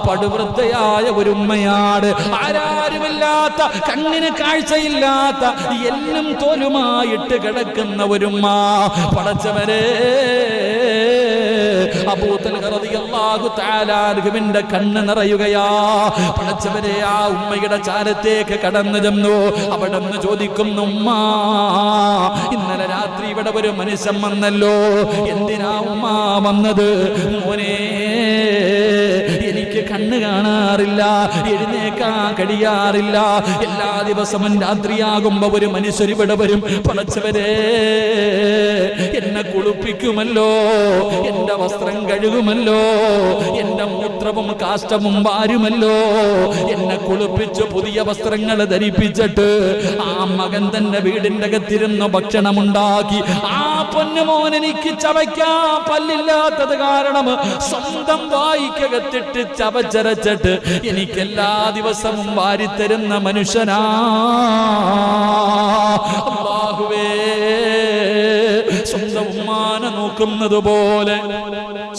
Speaker 1: പടുവൃദ്ധയായ ഒരു ഉമ്മയാണ്. ആരാരുമില്ലാത്ത, കണ്ണിന് കാഴ്ചയില്ലാത്ത, എല്ലും തോലുമായിട്ട് കിടക്കുന്ന ഒരുമ്മ. പടച്ചവരെ, അബൂ തൽഹ റളിയല്ലാഹു തആല അൻഹുവിന്റെ കണ്ണ് നിറയുകയാ. പടച്ചവരെ, ആ ഉമ്മയുടെ ചാരത്തേക്ക് കടന്നു ചെന്നു. അവിടെന്ന് ചോദിക്കുന്നു, ഉമ്മ, ഇന്നലെ രാത്രി ഇവിടെ ഒരു മനുഷ്യൻ വന്നല്ലോ, എന്തിനാ ഉമ്മ വന്നത്? മോനെ, എനിക്ക് കണ്ണ് കാണാറില്ല, എഴുന്നേക്കാൻ കഴിയാറില്ല. എല്ലാ ദിവസവും രാത്രിയാകുമ്പോ ഒരു മനുഷ്യർ ഇവിടെ വരും. പടച്ചവരെ, എന്നെ കുളിപ്പിക്കുമല്ലോ, എന്റെ വസ്ത്രം കഴുകുമല്ലോ, എന്റെ മൂത്രവും കാഷ്ടവും വാരുമല്ലോ, എന്നെ കുളിപ്പിച്ച് പുതിയ വസ്ത്രങ്ങൾ ധരിപ്പിച്ചിട്ട് ആ മകൻ തന്നെ വീടിന്റെ അകത്തിരുന്ന് ഭക്ഷണമുണ്ടാക്കി. ആ പൊന്നുമോൻ എനിക്ക് ചവയ്ക്കാൻ പല്ലില്ലാത്തത് കാരണം സ്വന്തം വായിക്കകത്തിട്ട് ചവച്ചരച്ചിട്ട് എനിക്ക് എല്ലാ ദിവസവും വാരിത്തരുന്ന മനുഷ്യനാ. അല്ലാഹുവേ, സ്വന്തം ഉമ്മാനെ നോക്കുന്നത് പോലെ,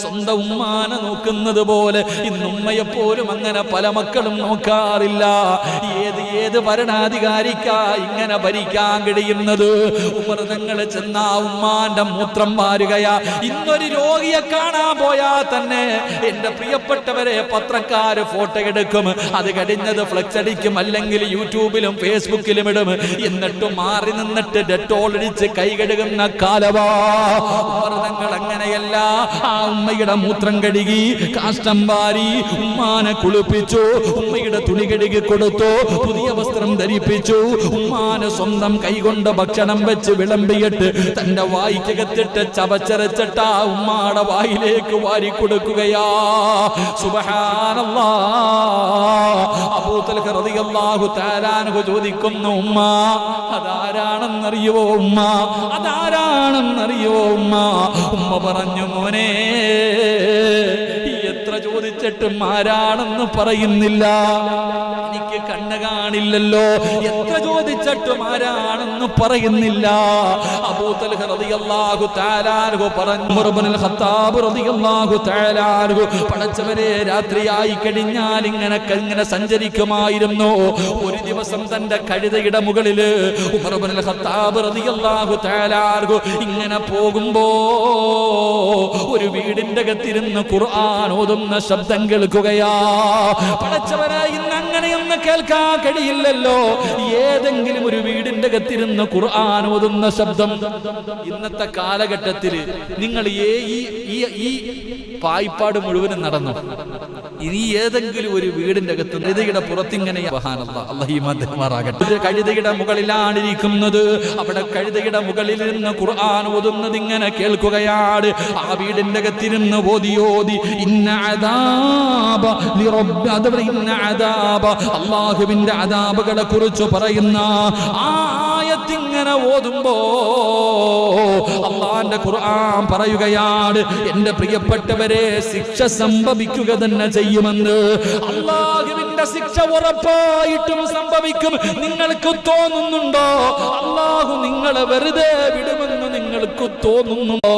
Speaker 1: സ്വന്തം ഉമ്മാനെ നോക്കുന്നത് പോലെ ഇന്ന് ഉമ്മയെപ്പോലും അങ്ങനെ പല മക്കളും നോക്കാറില്ല. ഏത് ഭരണാധികാരിക്കാ ഇങ്ങനെ ഭരിക്കാൻ കഴിയുന്നത്? ഉമർ തങ്ങൾ ചെന്ന ഉമ്മാന്റെ മൂത്രം വാരുകയാ. ഇന്നൊരു രോഗിയെ കാണാൻ പോയാൽ തന്നെ എന്റെ പ്രിയപ്പെട്ടവരെ പത്രക്കാര് ഫോട്ടോ എടുക്കും, അത് കഴിഞ്ഞത് ഫ്ലെക്സ് അടിക്കും, അല്ലെങ്കിൽ യൂട്യൂബിലും ഫേസ്ബുക്കിലും ഇടും. എന്നിട്ടും മാറി നിന്നിട്ട് ഡെറ്റോൾ അടിച്ച് കൈ കഴുകുന്ന കാലവാ. ഉമർ തങ്ങൾ അങ്ങനെയല്ല. ആ ഉമ്മയുടെ മൂത്രം കഴുകി, കാഷ്ടം വാരി, ഉമ്മാനെ കുളിപ്പിച്ചു, ഉമ്മയുടെ തുണി കഴുകി കൊടുത്തു, പുതിയ വസ്ത്രം ധരിപ്പിച്ചു, ഉമ്മാനെ സ്വന്തം കൈകൊണ്ട് ഭക്ഷണം വെച്ച് വിളമ്പിയിട്ട് തന്റെ വായിക്കകത്തിട്ട് ചവച്ചരച്ചിട്ട് ആ ഉമ്മാടെ വായിലേക്ക് വാരി കൊടുക്കുകയാ. സുബ്ഹാനല്ലാഹ്. അബൂ തൽഹ റളിയല്ലാഹു തആല അൻഹു ചോദിക്കുന്നു, ഉമ്മ, അതാരാണെന്നറിയോ ഉമ്മ? അതാരാണെന്നറിയോ ഉമ്മ? ഉമ്മ പറഞ്ഞു, മോനെ, എത്ര ചോദിച്ചിട്ടും ആരാണെന്ന് പറയുന്നില്ല. എനിക്ക് കണ്ണ് കാണില്ലല്ലോ, എത്ര ചോദിച്ചിട്ടും ആരാണെന്ന് പറയുന്നില്ല. അബൂ തൽഹ റളിയല്ലാഹു തആല അൻഹു പറഞ്ഞു, ഉമർ ഇബ്നുൽ ഖത്താബ് റളിയല്ലാഹു തആല അൻഹു, പടച്ചവരെ, രാത്രിയായി കഴിഞ്ഞാൽ ഇങ്ങനെ സഞ്ചരിക്കുമായിരുന്നു. ഒരു ദിവസം തന്റെ കഴുതയുടെ മുകളില് ഉമർ ഇബ്നുൽ ഖത്താബ് റളിയല്ലാഹു തആല അൻഹു ഇങ്ങനെ പോകുമ്പോ ഒരു വീടിന്റെ അകത്തിരുന്ന് ഖുർആൻ ഓതുന്ന ശബ്ദം കേൾക്കുകയാ. പടച്ചവരെ, ഇന്ന് അങ്ങനെയൊന്നും കേൾക്കാൻ കഴിയില്ലല്ലോ. ഏതെങ്കിലും ഒരു വീടിന്റെ അകത്തിരുന്ന് ഖുർആൻ ഓതുന്ന ശബ്ദം. ഇന്നത്തെ കാലഘട്ടത്തിൽ നിങ്ങൾ ഈ പായ്പാട് മുഴുവനും നടന്നു. ഇനി ഏതെങ്കിലും ഒരു വീടിന്റെ അകത്ത് കഴുതയുടെ പുറത്തിങ്ങനെ കഴുതയുടെ മുകളിലാണ് ഇരിക്കുന്നത്. അവിടെ കഴുതയുടെ മുകളിൽ നിന്ന് ഖുർആൻ ഓതുന്നത് ഇങ്ങനെ കേൾക്കുകയാണ്. ആ വീടിന്റെ അകത്തിരുന്ന് ഓതി അല്ലാഹുവിന്റെ അദാബുകളെ കുറിച്ച് പറയുന്ന ആയത്തിങ്ങനെ ഓതുമ്പോ അല്ലാഹുവിന്റെ ഖുർആൻ പറയുകയാണ്, എന്റെ പ്രിയപ്പെട്ടവരെ, ശിക്ഷ സംഭവിക്കുക തന്നെ ചെയ്യുമെന്ന്. അല്ലാഹുവിന്റെ ശിക്ഷ ഉറപ്പായിട്ടും സംഭവിക്കും. നിങ്ങൾക്ക് തോന്നുന്നുണ്ടോ അല്ലാഹു നിങ്ങളെ വെറുതെ വിടുമെന്ന് നിങ്ങൾക്ക് തോന്നുന്നുണ്ടോ?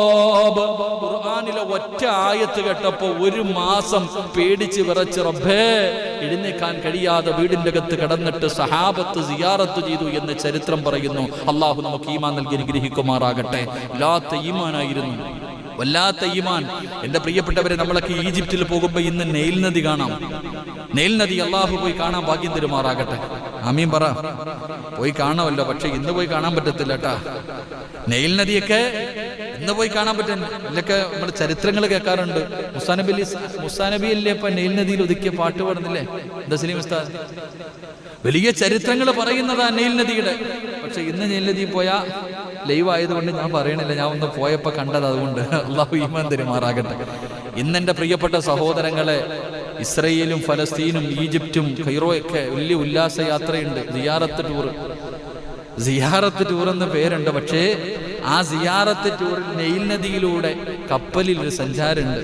Speaker 1: ഖുർആനിലെ ഒറ്റ ആയത്ത് കേട്ടപ്പോ ഒരു മാസം പേടിച്ച് വിറച്ച് റബ്ബേ എഴുന്നേക്കാൻ കഴിയാതെ വീടിന്റെ അകത്ത് കടന്നിട്ട് സഹാബത്ത് സിയാറത്ത് ചെയ്തു എന്ന് ചരിത്രം പറയുന്നു. അല്ലാഹു നമുക്ക് ഈമാൻ നൽകി അനുഗ്രഹിക്കുമാറാകട്ടെ. ലാത്ത ഈമാനായിരുന്നു. വല്ലാത്ത ഈമാൻ. എന്റെ പ്രിയപ്പെട്ടവരെ, നമ്മളൊക്കെ ഈജിപ്തിൽ പോകുമ്പോൾ ഇന്ന് നൈൽ നദി കാണാം. നൈൽ നദി അള്ളാഹു പോയി കാണാൻ ഭാഗ്യം തരുമാറാകട്ടെ. ആമീൻ പറ. പോയി കാണാമല്ലോ, പക്ഷെ ഇന്ന് പോയി കാണാൻ പറ്റത്തില്ല കേട്ടാ. നൈൽ നദിയൊക്കെ ഇന്ന് പോയി കാണാൻ പറ്റും. ഇതിലൊക്കെ നമ്മൾ ചരിത്രങ്ങൾ കേൾക്കാറുണ്ട്. മുസാനബി അല്ലേ ഇപ്പൊ നൈൽ നദിയിൽ ഒതുക്കിയ പാട്ട് പാടുന്നില്ലേ എന്താ സലീം ഉസ്താദ്? വലിയ ചരിത്രങ്ങൾ പറയുന്നതാ നൈൽ നദിയുടെ. പക്ഷെ ഇന്ന് നൈൽ നദി പോയാ ലൈവ് ആയതുകൊണ്ട് ഞാൻ പറയണില്ല, ഞാൻ ഒന്ന് പോയപ്പോ കണ്ടത്. അതുകൊണ്ട് അള്ളാഹു ഈമാൻ തരുമാറാകട്ടെ. ഇന്നെന്റെ പ്രിയപ്പെട്ട സഹോദരങ്ങളെ, ഇസ്രയേലും ഫലസ്തീനും ഈജിപ്തും കൈറോയൊക്കെ വലിയ ഉല്ലാസ യാത്രയുണ്ട്. സിയാറത്ത് ടൂർ എന്ന പേരുണ്ട്. പക്ഷേ ആ സിയാറത്ത് ടൂറിൽ നൈൽ നദിയിലൂടെ കപ്പലിൽ ഒരു സഞ്ചാരമുണ്ട്.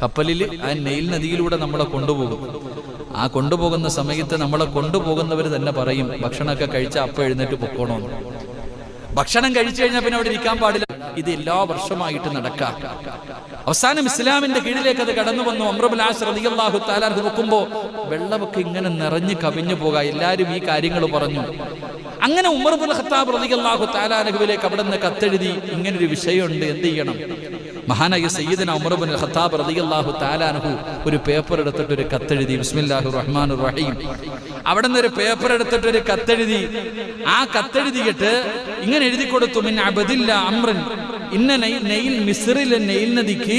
Speaker 1: കപ്പലിൽ ആ നൈൽ നദിയിലൂടെ നമ്മളെ കൊണ്ടുപോകും. ആ കൊണ്ടുപോകുന്ന സമയത്ത് നമ്മളെ കൊണ്ടുപോകുന്നവർ തന്നെ പറയും, ഭക്ഷണമൊക്കെ കഴിച്ചാൽ അപ്പം എഴുന്നേറ്റ് പൊക്കോണമെന്ന്. ഭക്ഷണം കഴിച്ചു കഴിഞ്ഞാൽ പിന്നെ അവിടെ ഇരിക്കാൻ പാടില്ല. ഇത് എല്ലാ വർഷമായിട്ട് നടക്കാം. അവസാനം ഇസ്ലാമിന്റെ കീഴിലേക്ക് അത് കടന്നു വന്നു. ഉമർ ഇബ്നു ആസ് റളിയല്ലാഹു തആല അൻഹു നോക്കുമ്പോൾ വെള്ളമൊക്കെ ഇങ്ങനെ നിറഞ്ഞു കവിഞ്ഞു പോകാം. എല്ലാവരും ഈ കാര്യങ്ങൾ പറഞ്ഞു. അങ്ങനെ ഉമർ ഇബ്നുൽ ഖത്താബ് റളിയല്ലാഹു തആല അൻഹുവിലേക്ക് അവിടെ നിന്ന് കത്തെഴുതി, ഇങ്ങനൊരു വിഷയമുണ്ട്, എന്ത് ചെയ്യണം? മഹാനായ സയ്യിദന ഉമർ ഇബ്നുൽ ഖത്താബ് റളിയല്ലാഹു തആല അൻഹു ഒരു പേപ്പർ എടുത്തിട്ട് ഒരു കത്തെഴുതി. ബിസ്മില്ലാഹിർ റഹ്മാനിർ റഹീം. അവിടെ നിന്ന് ഒരു പേപ്പർ എടുത്തിട്ട് ഒരു കത്തെഴുതി. ആ കത്തെഴുതിയിട്ട് ഇങ്ങനെ എഴുതി കൊടുത്തു, മിൻ അബദില്ല അംറൻ ഇന്ന നൈൽ മിസ്റിലെ നൈൽ നദിക്ക്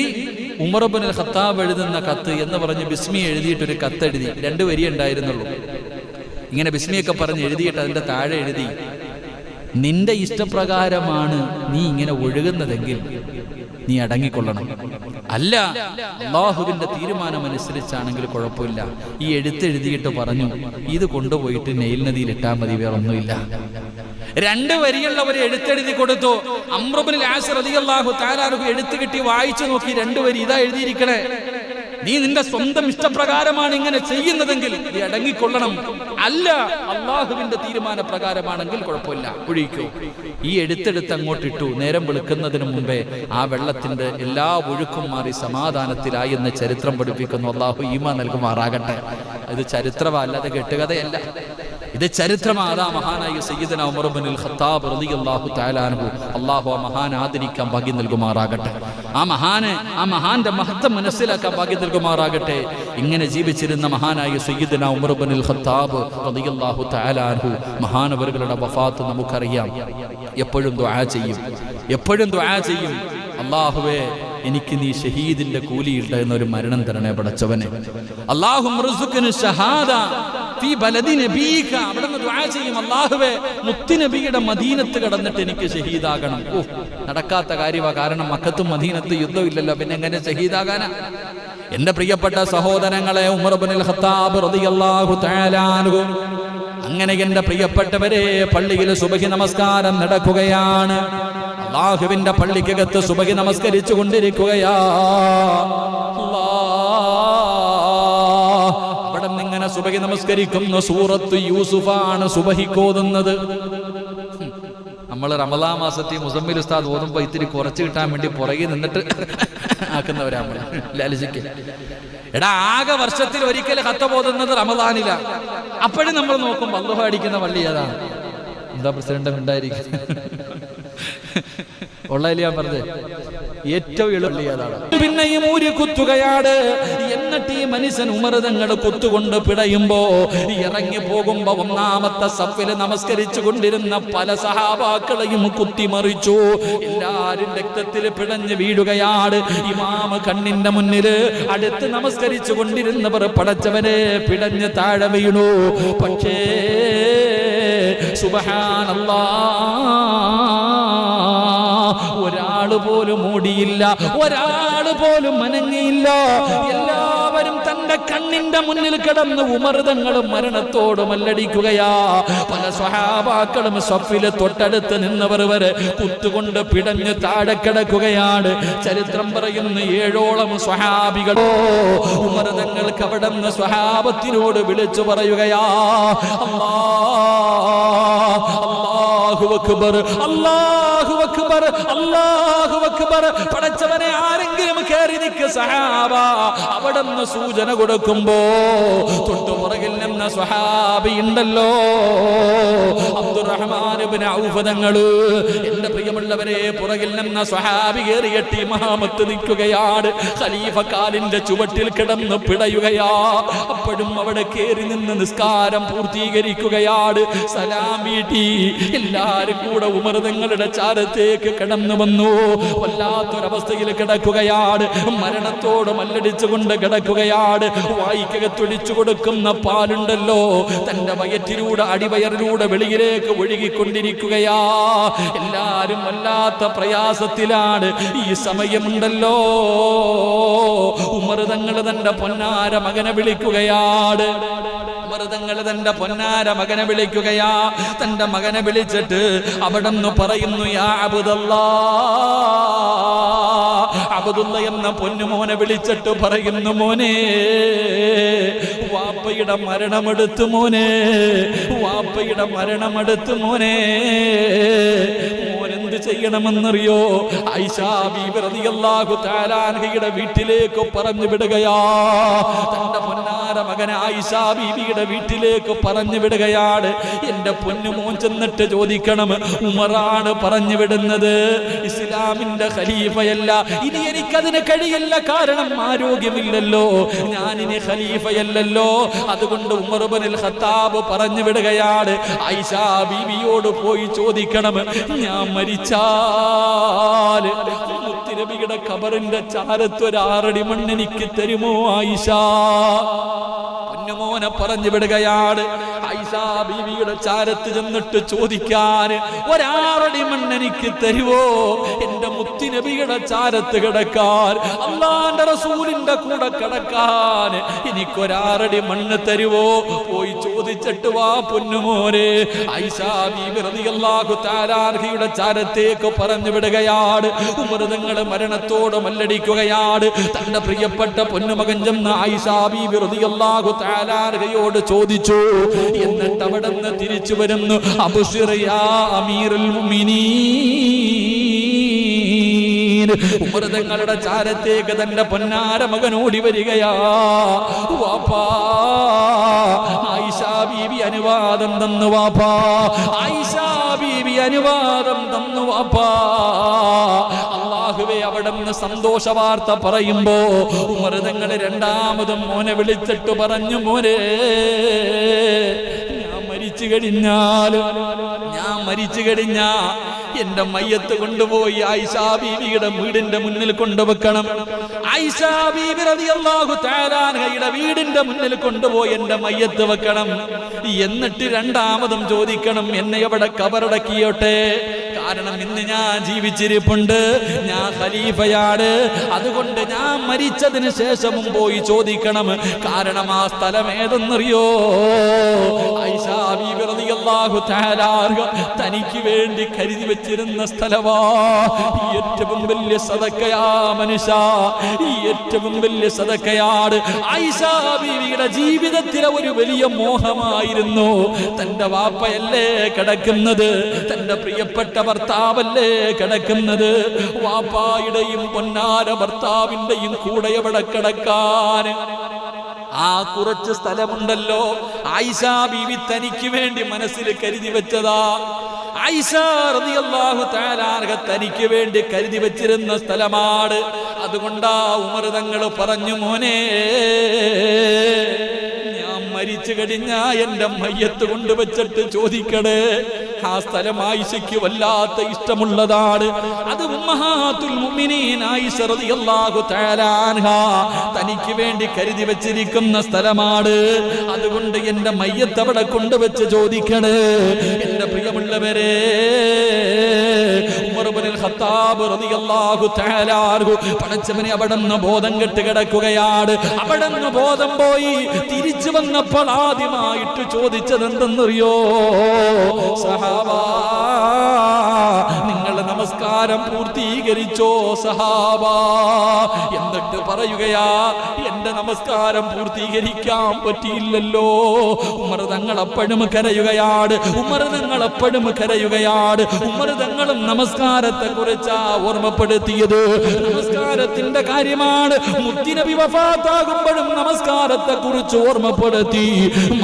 Speaker 1: ഉമർ ഇബ്നുൽ ഖത്താബ് എഴുതുന്ന കത്ത് എന്ന് പറഞ്ഞ് ബിസ്മി എഴുതിയിട്ടൊരു കത്തെഴുതി. 2 വരി ഉണ്ടായിരുന്നുള്ളൂ. ഇങ്ങനെ ബിസ്മിയൊക്കെ പറഞ്ഞ് എഴുതിയിട്ട് അതിന്റെ താഴെ എഴുതി, നിന്റെ ഇഷ്ടപ്രകാരമാണ് നീ ഇങ്ങനെ ഒഴുകുന്നതെങ്കിൽ നീ അടങ്ങിക്കൊള്ളണം. അല്ല, അല്ലാഹുവിന്റെ തീരുമാനം അനുസരിച്ചാണെങ്കിൽ കുഴപ്പമില്ല. ഈ എഴുത്തെഴുതിയിട്ട് പറഞ്ഞു, ഇത് കൊണ്ടുപോയിട്ട് നൈൽ നദിയിൽ ഇട്ടാൽ മതി, വേറെ ഒന്നുമില്ല. 2 വരിയുള്ള ഒരു എഴുത്തെഴുതി കൊടുത്തു. അംർ ഇബ്നുൽ ആസ് റളിയല്ലാഹു തആല അൻഹു എഴുത്ത് കിട്ടി വായിച്ചു നോക്കി. 2 വരി ഇതാ എഴുതിയിരിക്കണേ, നീ നിന്റെ സ്വന്തം ഇഷ്ടപ്രകാരമാണ് ഇങ്ങനെ ചെയ്യുന്നതെങ്കിൽ നീ അടങ്ങിക്കൊള്ളണം. അല്ല, അള്ളാഹുവിന്റെ തീരുമാന പ്രകാരമാണെങ്കിൽ കുഴപ്പമില്ല, ഒഴിക്കൂ. ഈ എഴുത്തെടുത്ത് അങ്ങോട്ടിട്ടു. നേരം വെളുക്കുന്നതിന് മുമ്പേ ആ വെള്ളത്തിന്റെ എല്ലാ ഒഴുക്കും മാറി സമാധാനത്തിലായി എന്ന് ചരിത്രം പഠിപ്പിക്കുന്നു. അള്ളാഹു ഈമാൻ നൽകുമാറാകട്ടെ. ഇത് ചരിത്രമല്ലാതെ കെട്ടുകഥയല്ല, ഇത് ചരിത്രമാണ്. മഹാനായ സയ്യിദന ഉമർ ഇബ്നുൽ ഖത്താബ് റളിയല്ലാഹു തആല അൻഹു, അല്ലാഹു ആ മഹാൻ ആദരിക്കാൻ ഭാഗ്യം നൽകുമാറാകട്ടെ. ആ മഹാന്റെ മഹത്വം മനസ്സിലാക്കാൻ ഭാഗ്യം നൽകുമാറാകട്ടെ. ഇങ്ങനെ ജീവിച്ചിരുന്ന മഹാനായ സയ്യിദന ഉമർ ഇബ്നുൽ ഖത്താബ് റളിയല്ലാഹു തആല അൻഹു മഹാനവറുകളുടെ വഫാത്ത് നമുക്കറിയാം. എപ്പോഴും ദുആ ചെയ്യും, അല്ലാഹുവേ എനിക്ക് നീ ഷഹീദിന്റെ കൂലിയിട്ട എന്നൊരു മരണം തരണേ പടച്ചവനെ. അല്ലാഹുമ്മ റുസ്ഖ്നി ഷഹാദ ഫീ ബലദി നബീക. അവിടുന്ന് ദുആ ചെയ്യും, അല്ലാഹുവേ മുത്തുനബിയുടെ മദീനത്ത് കടന്നിട്ട് എനിക്ക് ഷഹീദാകണം. നടക്കാത്ത കാര്യമാണ്. കാരണം മക്കത്തും മദീനത്തും യുദ്ധമില്ലല്ലോ, പിന്നെ എങ്ങനെ ഷഹീദാകാനാ? എന്റെ പ്രിയപ്പെട്ട സഹോദരങ്ങളെ, ഉമർ ഇബ്നുൽ ഖത്താബ് റളിയല്ലാഹു തആല അൻഹു, അങ്ങനെ എന്റെ പ്രിയപ്പെട്ടവരെ, പള്ളിയിൽ സുബഹി നമസ്കാരം നടക്കുകയാണ്. അല്ലാഹുവിന്റെ പള്ളിക്കകത്ത് സുബഹി നമസ്കരിച്ചു കൊണ്ടിരിക്കുകയാ. അവിടെ നിന്നിങ്ങനെ സുബഹി നമസ്കരിക്കുന്ന സൂറത്ത് യൂസുഫാണ് സുബഹിക്കോതുന്നത്. നമ്മൾ റമളാൻ മാസത്തിൽ മുസമ്മിൽ ഉസ്താദ് ഓതുമ്പോ ഇത്തിരി കുറച്ച് കിട്ടാൻ വേണ്ടി പുറകെ നിന്നിട്ട് ആക്കുന്നവരാണ് ലാലിജിക്ക്. എടാ, ആകെ വർഷത്തിൽ ഒരിക്കൽ ഖത്ത ഓതുന്നത് റമളാനില. അപ്പോഴും നമ്മൾ നോക്കും അല്ലാഹു അടിക്കുന്ന പള്ളി ഏതാണ്? എന്താ പ്രസിഡന്റ് ഉണ്ടായിരിക്കും? ഉള്ളതിൽ ഞാൻ പറഞ്ഞത് ഏറ്റവും എളുപ്പള്ളി അതാണ്. പിന്നെയും ഊരി കുത്തുകയാണ്. എന്നിട്ട് ഈ മനുഷ്യൻ ഉമർ തങ്ങൾ കുത്തുകൊണ്ട് പിടയുമ്പോ ഇറങ്ങി പോകുമ്പോ ഒന്നാമത്തെ സഫിൽ നമസ്കരിച്ചു കൊണ്ടിരുന്ന പല സഹാബാക്കളെയും കുത്തിമറിച്ചു. എല്ലാരും രക്തത്തിൽ പിടഞ്ഞ് വീഴുകയാണ്. ഇമാമ കണ്ണിന്റെ മുന്നില് അടുത്ത് നമസ്കരിച്ചു കൊണ്ടിരുന്നവർ പടച്ചവനെ പിടഞ്ഞ് താഴെ വീണു. പക്ഷേ സുബ്ഹാനല്ലാഹ്, ഒരാള് പോലും ഓടിയില്ല, ഒരാള് പോലും മനങ്ങിയില്ല. എല്ലാവരും തന്റെ കണ്ണിന്റെ മുന്നിൽ കിടന്ന് ഉമർ തങ്ങൾ മരണത്തോട് മല്ലടിക്കുകയാ. പല സ്വഹാബാക്കളും സഫില് തൊട്ടടുത്ത് നിന്നവർ വരെ കുത്തുകൊണ്ട് പിടഞ്ഞ് താഴെ കിടക്കുകയാണ്. ചരിത്രം പറയുന്ന 7ഓളം സ്വഹാബികളോ ഉമർ തങ്ങൾക്ക് അവിടെ നിന്ന് സ്വഹാബത്തിനോട് വിളിച്ചു പറയുകയാ, അല്ലാഹു അക്ബർ, അല്ലാഹു അക്ബർ, അല്ലാഹു അക്ബർ. പടച്ചവനെ ആരെങ്കിലും കയറി നിൽക്ക് സഹാബ. അവിടുന്ന് സൂചന കൊടുക്കുമ്പോ തൊട്ടുപുറകിൽ നിന്ന സ്വഹാബി ഉണ്ടല്ലോ, അബ്ദുറഹ്മാൻ ഇബ്നു ഔഫ് തങ്ങള്. എന്റെ പ്രിയമുള്ളവരെ, പുറകിൽ നിന്ന സ്വഹാബി കയറിയിട്ട് ഇമാമത്ത് നിൽക്കുകയാണ്. ഖലീഫ കാലിന്റെ ചുവട്ടിൽ കിടന്ന് പിടയുകയാ. അപ്പോഴും അവിടെ കയറി നിന്ന് നിസ്കാരം പൂർത്തീകരിക്കുകയാണ്. സലാം വീട്ടി എല്ലാരും കൂടെ ഉമർ തങ്ങളുടെ ചാരത്തേക്ക് കടന്നു വന്നു. വല്ലാത്തൊരവസ്ഥയിൽ കിടക്കുകയാണ്. മരണത്തോട് മല്ലടിച്ചുകൊണ്ട് കിടക്കുകയാണ്. വായിക്കകത്തൊഴിച്ചു കൊടുക്കുന്ന പാലുണ്ടല്ലോ, തന്റെ വയറ്റിലൂടെ അടിവയറിലൂടെ വെളിയിലേക്ക് ഒഴുകിക്കൊണ്ടിരിക്കുകയാ. എല്ലാരും വല്ലാത്ത പ്രയാസത്തിലാണ്. ഈ സമയമുണ്ടല്ലോ, ഉമർ തങ്ങൾ തന്റെ പൊന്നാര മകനെ വിളിക്കുകയാണ്. തങ്ങൾ തന്റെ പൊന്നാര മകനെ വിളിക്കുകയാ. തന്റെ മകനെ വിളിച്ചിട്ട് അവിടെന്ന് പറയുന്നു, യാ അബ്ദുല്ലാ. അബ്ദുല്ല എന്ന പൊന്നുമോനെ വിളിച്ചിട്ട് പറയുന്നു, മോനെ, വാപ്പയുടെ മരണമെടുത്തു മോനെ, വാപ്പയുടെ മരണമെടുത്തു മോനെ. മോനെന്ത് ചെയ്യണമെന്നറിയോ? ആയിഷാ ബീബി റളിയല്ലാഹു തആല അൻഹയുടെ വീട്ടിലേക്ക് പറഞ്ഞു വിടുകയാ. തന്റെ പൊന്നാര മകനെ ആയിഷാ ബീബിയുടെ വീട്ടിലേക്ക് പറഞ്ഞു വിടുകയാണ്. എന്റെ പൊന്നുമോൻ ചെന്നിട്ട് ചോദിക്കണം, ഉമറാണ് പറഞ്ഞു വിടുന്നത്, ഇസ്ലാമിന്റെ ഖലീഫയല്ല. ഇനി എനിക്കതിന് കഴിയില്ല, കാരണം ആരോഗ്യമില്ലല്ലോ, ഞാനിനി ഖലീഫയല്ലല്ലോ. അതുകൊണ്ട് ഉമർ ഇബ്നുൽ ഖത്താബ് പറഞ്ഞു വിടുകയാണ്, ആയിഷാ ബീവിയോട് പോയി ചോദിക്കണം, ഞാൻ മരിച്ചാൽ മുത്തുനബിയുടെ ഖബറിന്റെ ചാരത്ത് ഒരു 6 അടി മണ്ണ് എനിക്ക് തരുമോ ആയിഷാ? മോനെ പറഞ്ഞു വിടുകയാണ്. ആയിഷാ ബീവിയുടെ ചാരത്ത് ചെന്നിട്ട് ചോദിക്കാൻ, 1 അടി മണ്ണ് എനിക്ക് തരുവോ എന്റെ മുത്തുനബിയുടെ ചാരത്ത് കിടക്കാൻ, അല്ലാഹുവിന്റെ റസൂലിന്റെ കൂടെ കിടക്കാൻ എനിക്ക് 1 അടി മണ്ണ് തരുവോ? പോയി ചോദിച്ചിട്ട് വാ പൊന്നുമോനെ. ആയിഷാ ബീവി റളിയല്ലാഹു തആല അൻഹയുടെ ചാരത്തേക്ക് പറഞ്ഞു വിടുകയാണ്. ഉമർ തങ്ങൾ മരണത്തോട് മല്ലടിക്കുകയാണ്. തന്റെ പ്രിയപ്പെട്ട പൊന്നുമകൻ ചെന്ന് ആയിഷാ ബീവി റളിയല്ലാഹു തആല യോട് ചോദിച്ചു. എന്നിട്ട് അവിടെ നിന്ന് തിരിച്ചു വരുന്നു, അബ്ശിർ യാ അമീറുൽ മുഅ്മിനീൻ. ഉമർ തങ്ങളുടെ ചാരത്തേക്ക് തന്റെ പൊന്നാര മകൻ ഓടി വരികയാ. വാപ്പാ, ആയിഷാ ബീവി അനുവാദം തന്നു വാപ്പാ, ആയിഷാ ബീവി അനുവാദം തന്നു വാപ്പാ. അല്ലാഹുവേ, അവിടുന്ന് സന്തോഷ വാർത്ത പറയുമ്പോ ഉമർ തങ്ങൾ രണ്ടാമതും മോനെ വിളിച്ചിട്ട് പറഞ്ഞു, മോനെ, ഞാൻ മരിച്ചു കഴിഞ്ഞാ എന്റെ മയ്യത്ത് കൊണ്ടുപോയി ആയിഷാ ബീവിയുടെ വീടിന്റെ മുന്നിൽ കൊണ്ടുവെക്കണം. ആയിഷാ ബീവി റളിയല്ലാഹു തആല അൻഹയുടെ വീടിന്റെ മുന്നിൽ കൊണ്ടുപോയി എന്റെ മയ്യത്ത് വെക്കണം. എന്നിട്ട് രണ്ടാമതും ചോദിക്കണം, എന്നെ എവിടെ ഖബറടക്കിയോട്ടെ, കാരണം ഇന്ന് ഞാൻ ജീവിച്ചിരിപ്പുണ്ട്, ഞാൻ ഖലീഫയാണ്. അതുകൊണ്ട് ഞാൻ മരിച്ചതിന് ശേഷവും പോയി ചോദിക്കണം, കാരണം ആ സ്ഥലം ഏതെന്നറിയോ? ആയിഷാ ബീവി റളിയല്ലാഹു തആല തനിക്ക് വേണ്ടി കരുതി വെച്ചിരുന്ന സ്ഥലമാ. ഏറ്റവും വലിയ സദഖയാ മനുഷ്യ, ഏറ്റവും വലിയ സദഖയാണ്. ആയിഷാ ബീവിയുടെ ജീവിതത്തിലെ ഒരു വലിയ മോഹമായിരുന്നു, തന്റെ വാപ്പയല്ലേ കിടക്കുന്നത്, തന്റെ പ്രിയപ്പെട്ട ഭർത്താവല്ലേ കിടക്കുന്നത്, വാപ്പായുടെയും പൊന്നാര ഭർത്താവിന്റെയും കൂടെ എവിടെ കിടക്കാൻ? ആ കുറച്ച് സ്ഥലമുണ്ടല്ലോ, ആയിഷാ ബീവി തനിക്ക് വേണ്ടി മനസ്സിൽ കരുതി വെച്ചതാ. ആയിഷാ റളിയല്ലാഹു തആല അൻഹ തനിക്ക് വേണ്ടി കരുതി വെച്ചിരുന്ന സ്ഥലമാണ്. അതുകൊണ്ടാ ഉമർ തങ്ങൾ പറഞ്ഞു, മോനെ, ഞാൻ മരിച്ചു കഴിഞ്ഞാ എന്റെ മയ്യത്ത് കൊണ്ടുവച്ചിട്ട് ചോദിക്കണേ. ആ സ്ഥലം ആയിഷയ്ക്ക് വല്ലാത്ത ഇഷ്ടമുള്ളതാണ്. അത് ഉമ്മഹാത്തുൽ മുഅ്മിനീൻ ആയിഷ റളിയല്ലാഹു തആല അൻഹ തനിക്ക് വേണ്ടി കരുതി വെച്ചിരിക്കുന്ന സ്ഥലമാണ്. അതുകൊണ്ട് എന്റെ മയ്യത്ത് അവിടെ കൊണ്ടുവച്ച് ചോദിക്കണേ. എന്റെ പ്രിയമുള്ളവരെ, ഉമർ ഇബ്നുൽ ഖത്താബ് റളിയല്ലാഹു തആല അൻഹു പടച്ചവനെ അവിടുന്ന് ബോധം കെട്ട് കിടക്കുകയാണ്. അവിടുന്ന് ബോധം പോയി തിരിച്ചു വന്നപ്പോൾ ആദ്യമായിട്ട് ചോദിച്ചത് എന്തെന്നറിയോ? സഹാബാ, നിങ്ങൾ നമസ്കാരം നമസ്കാരം പൂർത്തീകരിച്ചോ സഹാബ? എന്നിട്ട് പറയുകയാ, എന്റെ നമസ്കാരം പൂർത്തീകരിക്കാൻ പറ്റിയില്ലല്ലോ. ഉമർ തങ്ങൾ അപ്പോഴും കരയുകയാണ്. ഉമർ തങ്ങൾ അപ്പോഴും കരയുകയാണ്. ഉമർ തങ്ങളും നമസ്കാരത്തെ കുറിച്ചാ ഓർമ്മപ്പെടുത്തിയത്. നമസ്കാരത്തിന്റെ കാര്യമാണ്. മുത്തുനബി വഫാത്താകുമ്പോഴും നമസ്കാരത്തെ കുറിച്ച് ഓർമ്മപ്പെടുത്തി.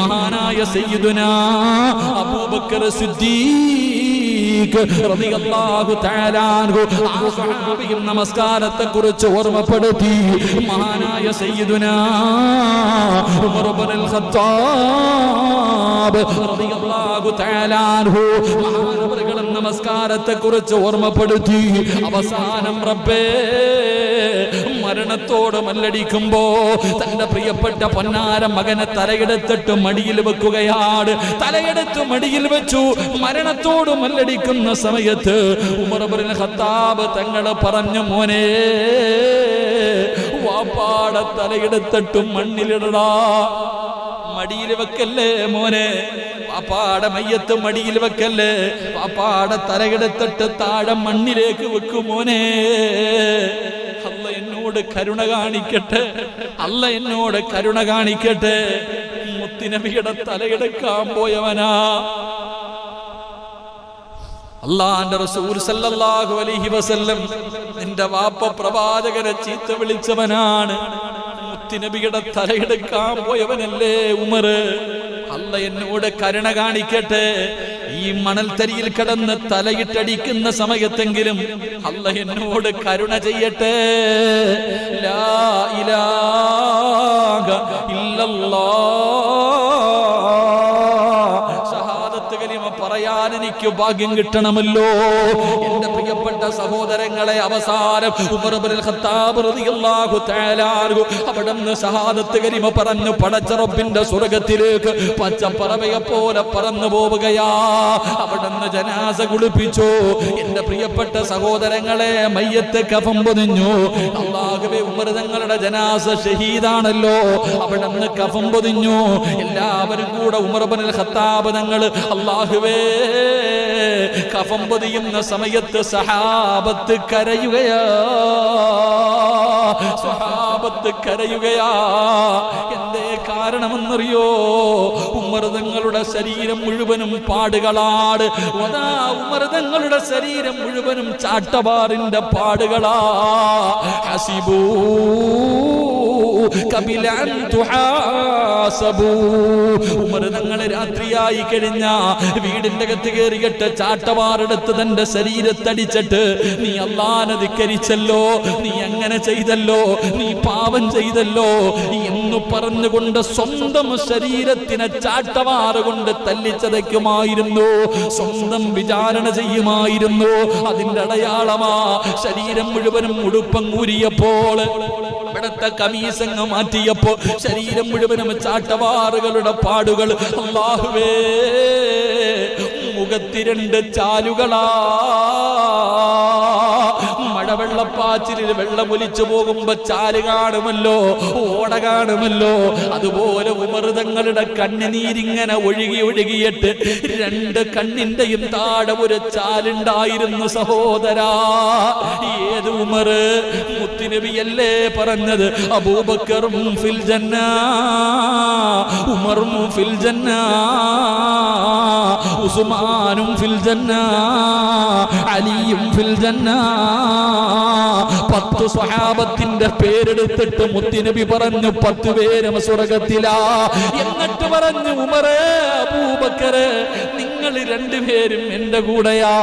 Speaker 1: മഹാനായ സയ്യിദുനാ അബൂബക്കർ സിദ്ദീഖ് റളിയല്ലാഹു തആല അൻഹു ആ സ്വഹാബിയും നമസ്കാരത്തെ കുറിച്ച് ഓർമ്മപ്പെടുത്തി. മഹാനായ സയ്യിദുനാ ഉമർ ഇബ്നുൽ ഖത്താബ് റളിയല്ലാഹു തആല അൻഹു മഹാനവറുകളും നമസ്കാരത്തെ കുറിച്ച് ഓർമ്മപ്പെടുത്തി. അവസാനം റബ്ബേ മരണത്തോട് മല്ലടിക്കുമ്പോ തന്റെ പ്രിയപ്പെട്ട പൊന്നാര മകനെ തലയെടുത്തിട്ട് മടിയിൽ വെക്കുകയാണ്. തലയെടുത്ത് മടിയിൽ വെച്ചു. മരണത്തോട് മല്ലടിക്കുന്ന സമയത്ത് ഉമർ ഇബ്നുൽ ഖത്താബ് തങ്ങൾ പറഞ്ഞു, മോനെ വാപ്പാടെ തലയെടുത്തിട്ട് മണ്ണിലിടടാ, മടിയിൽ വെക്കല്ലേ മോനെ, വാപ്പാടെ മയ്യത്ത് മടിയിൽ വെക്കല്ലേ, വാപ്പാടെ തലയെടുത്തിട്ട് താഴെ മണ്ണിലേക്ക് വെക്കും മോനെ. അല്ല എന്നോട് കരുണ കാണിക്കട്ടെ, അല്ല എന്നോട് കരുണ കാണിക്കട്ടെ. മുത്തുനബിയുടെ തലയെടുക്കാൻ പോയവനാ. അല്ലാഹുവിന്റെ റസൂൽ സല്ലല്ലാഹു അലൈഹി വസല്ലം നിന്റെ വാപ്പ പ്രവാചകനെ ചീത്ത വിളിച്ചവനാണ്. മുത്തുനബിയുടെ തലയെടുക്കാൻ പോയവനല്ലേ ഉമർ. അല്ല എന്നോട് കരുണ കാണിക്കട്ടെ. ഈ മണൽത്തരിയിൽ കിടന്ന് തലയിട്ടടിക്കുന്ന സമയത്തെങ്കിലും അല്ല എന്നോട് കരുണ ചെയ്യട്ടെ. ലാ ഇലാഹ ഇല്ലല്ലാഹ്, ഷഹാദത്ത് കലിമ പറയാൻ എനിക്ക് ഭാഗ്യം കിട്ടണമല്ലോ. എന്റെ പ്രിയപ്പെട്ട സഹോദരങ്ങളെ, അവസാനം ഉമർ ഇബ്നുൽ ഖത്താബ് റളിയല്ലാഹു തആല അൻഹു അവിടുന്ന് ഷഹാദത്ത് കലിമ പറഞ്ഞു പടച്ച റബ്ബിന്റെ സ്വർഗ്ഗത്തിലേക്ക് പച്ചപ്പറവയെ പോലെ പറന്നു പോവുകയാ. അവിടുന്ന് ജനാസ കുളിപ്പിച്ചു. എന്റെ പ്രിയപ്പെട്ട സഹോദരങ്ങളെ, മയ്യത്ത് കഫൻ പൊതിഞ്ഞു. അല്ലാഹുവേ, ഉമർ തങ്ങളുടെ ജനാസ ഷഹീദാണല്ലോ. അവിടുന്ന് കഫൻ പൊതിഞ്ഞു. എല്ലാവരും കൂടെ ഉമർ ഇബ്നുൽ ഖത്താബ് തങ്ങൾ അല്ലാഹുവേ കഫൻ പൊതിയുന്ന സമയത്ത് സഹാബത്ത് കരയുകയാ. സഹാബത്ത് കരയുകയാ. എന്തേ കാരണമെന്നറിയോ? ഉമർ തങ്ങളുടെ ശരീരം മുഴുവനും പാടുകളാണ്. ഉമർ തങ്ങളുടെ ശരീരം മുഴുവനും ചാട്ടവാറിന്റെ പാടുകളാ. ഹസിബൂ കബിലൻ തുഹാസബൂ. ഉമർ തങ്ങളെ രാത്രിയായി കഴിഞ്ഞ വീടിന്റെ അകത്ത് കയറിയിട്ട് ചാട്ടവാറെടുത്ത് തന്റെ ശരീരത്തടിച്ചിട്ട്, നീ അല്ലാഹുവിനെ ധിക്കരിച്ചല്ലോ, നീ അങ്ങനെ ചെയ്തല്ലോ, നീ പാപം ചെയ്തല്ലോ എന്ന് പറഞ്ഞുകൊണ്ട് സ്വന്തം ശരീരത്തിനെ ചാട്ടവാറ് കൊണ്ട് തല്ലിച്ചതയ്ക്കുമായിരുന്നു. സ്വന്തം വിചാരണ ചെയ്യുമായിരുന്നു. അതിന്റെ അടയാളമാ ശരീരം മുഴുവനും ഉടുപ്പങ്ങൂരിയപ്പോൾ, ഇവിടത്തെ കമീസങ്ങ് മാറ്റിയപ്പോ ശരീരം മുഴുവനും ചാട്ടവാറുകളുടെ പാടുകൾ. അല്ലാഹുവേ, മുഖത്തിരണ്ട് ചാലുകളാ. മഴവെള്ളപ്പാച്ചിലിൽ വെള്ളമൊലിച്ചു പോകുമ്പോ ചാല് കാണുമല്ലോ, ഓട കാണുമല്ലോ. അതുപോലെ ഉമർ തങ്ങളുടെ കണ്ണുനീരിങ്ങനെ ഒഴുകി ഒഴുകിയിട്ട് രണ്ട് കണ്ണിന്റെയും താഴെ ഒരു ചാലുണ്ടായിരുന്നു സഹോദരാ. ഏത് ഉമർ? മുത്തുനബിയല്ലേ പറഞ്ഞത്, അബൂബക്കറും ഫിൽ ജന്ന, ഉമറും ഫിൽ ജന്ന, ഉസ്മാനും ഫിൽ ജന്ന, അലിയും ഫിൽ ജന്ന. 10 സ്വഹാബത്തിന്റെ പേരെടുത്തിട്ട് മുത്തുനബി പറഞ്ഞു 10 പേരും സ്വർഗ്ഗത്തിലാ. എന്നിട്ട് പറഞ്ഞു, ഉമറേ, അബൂബക്കറെ, നിങ്ങൾ രണ്ടുപേരും എന്റെ കൂടെയാ,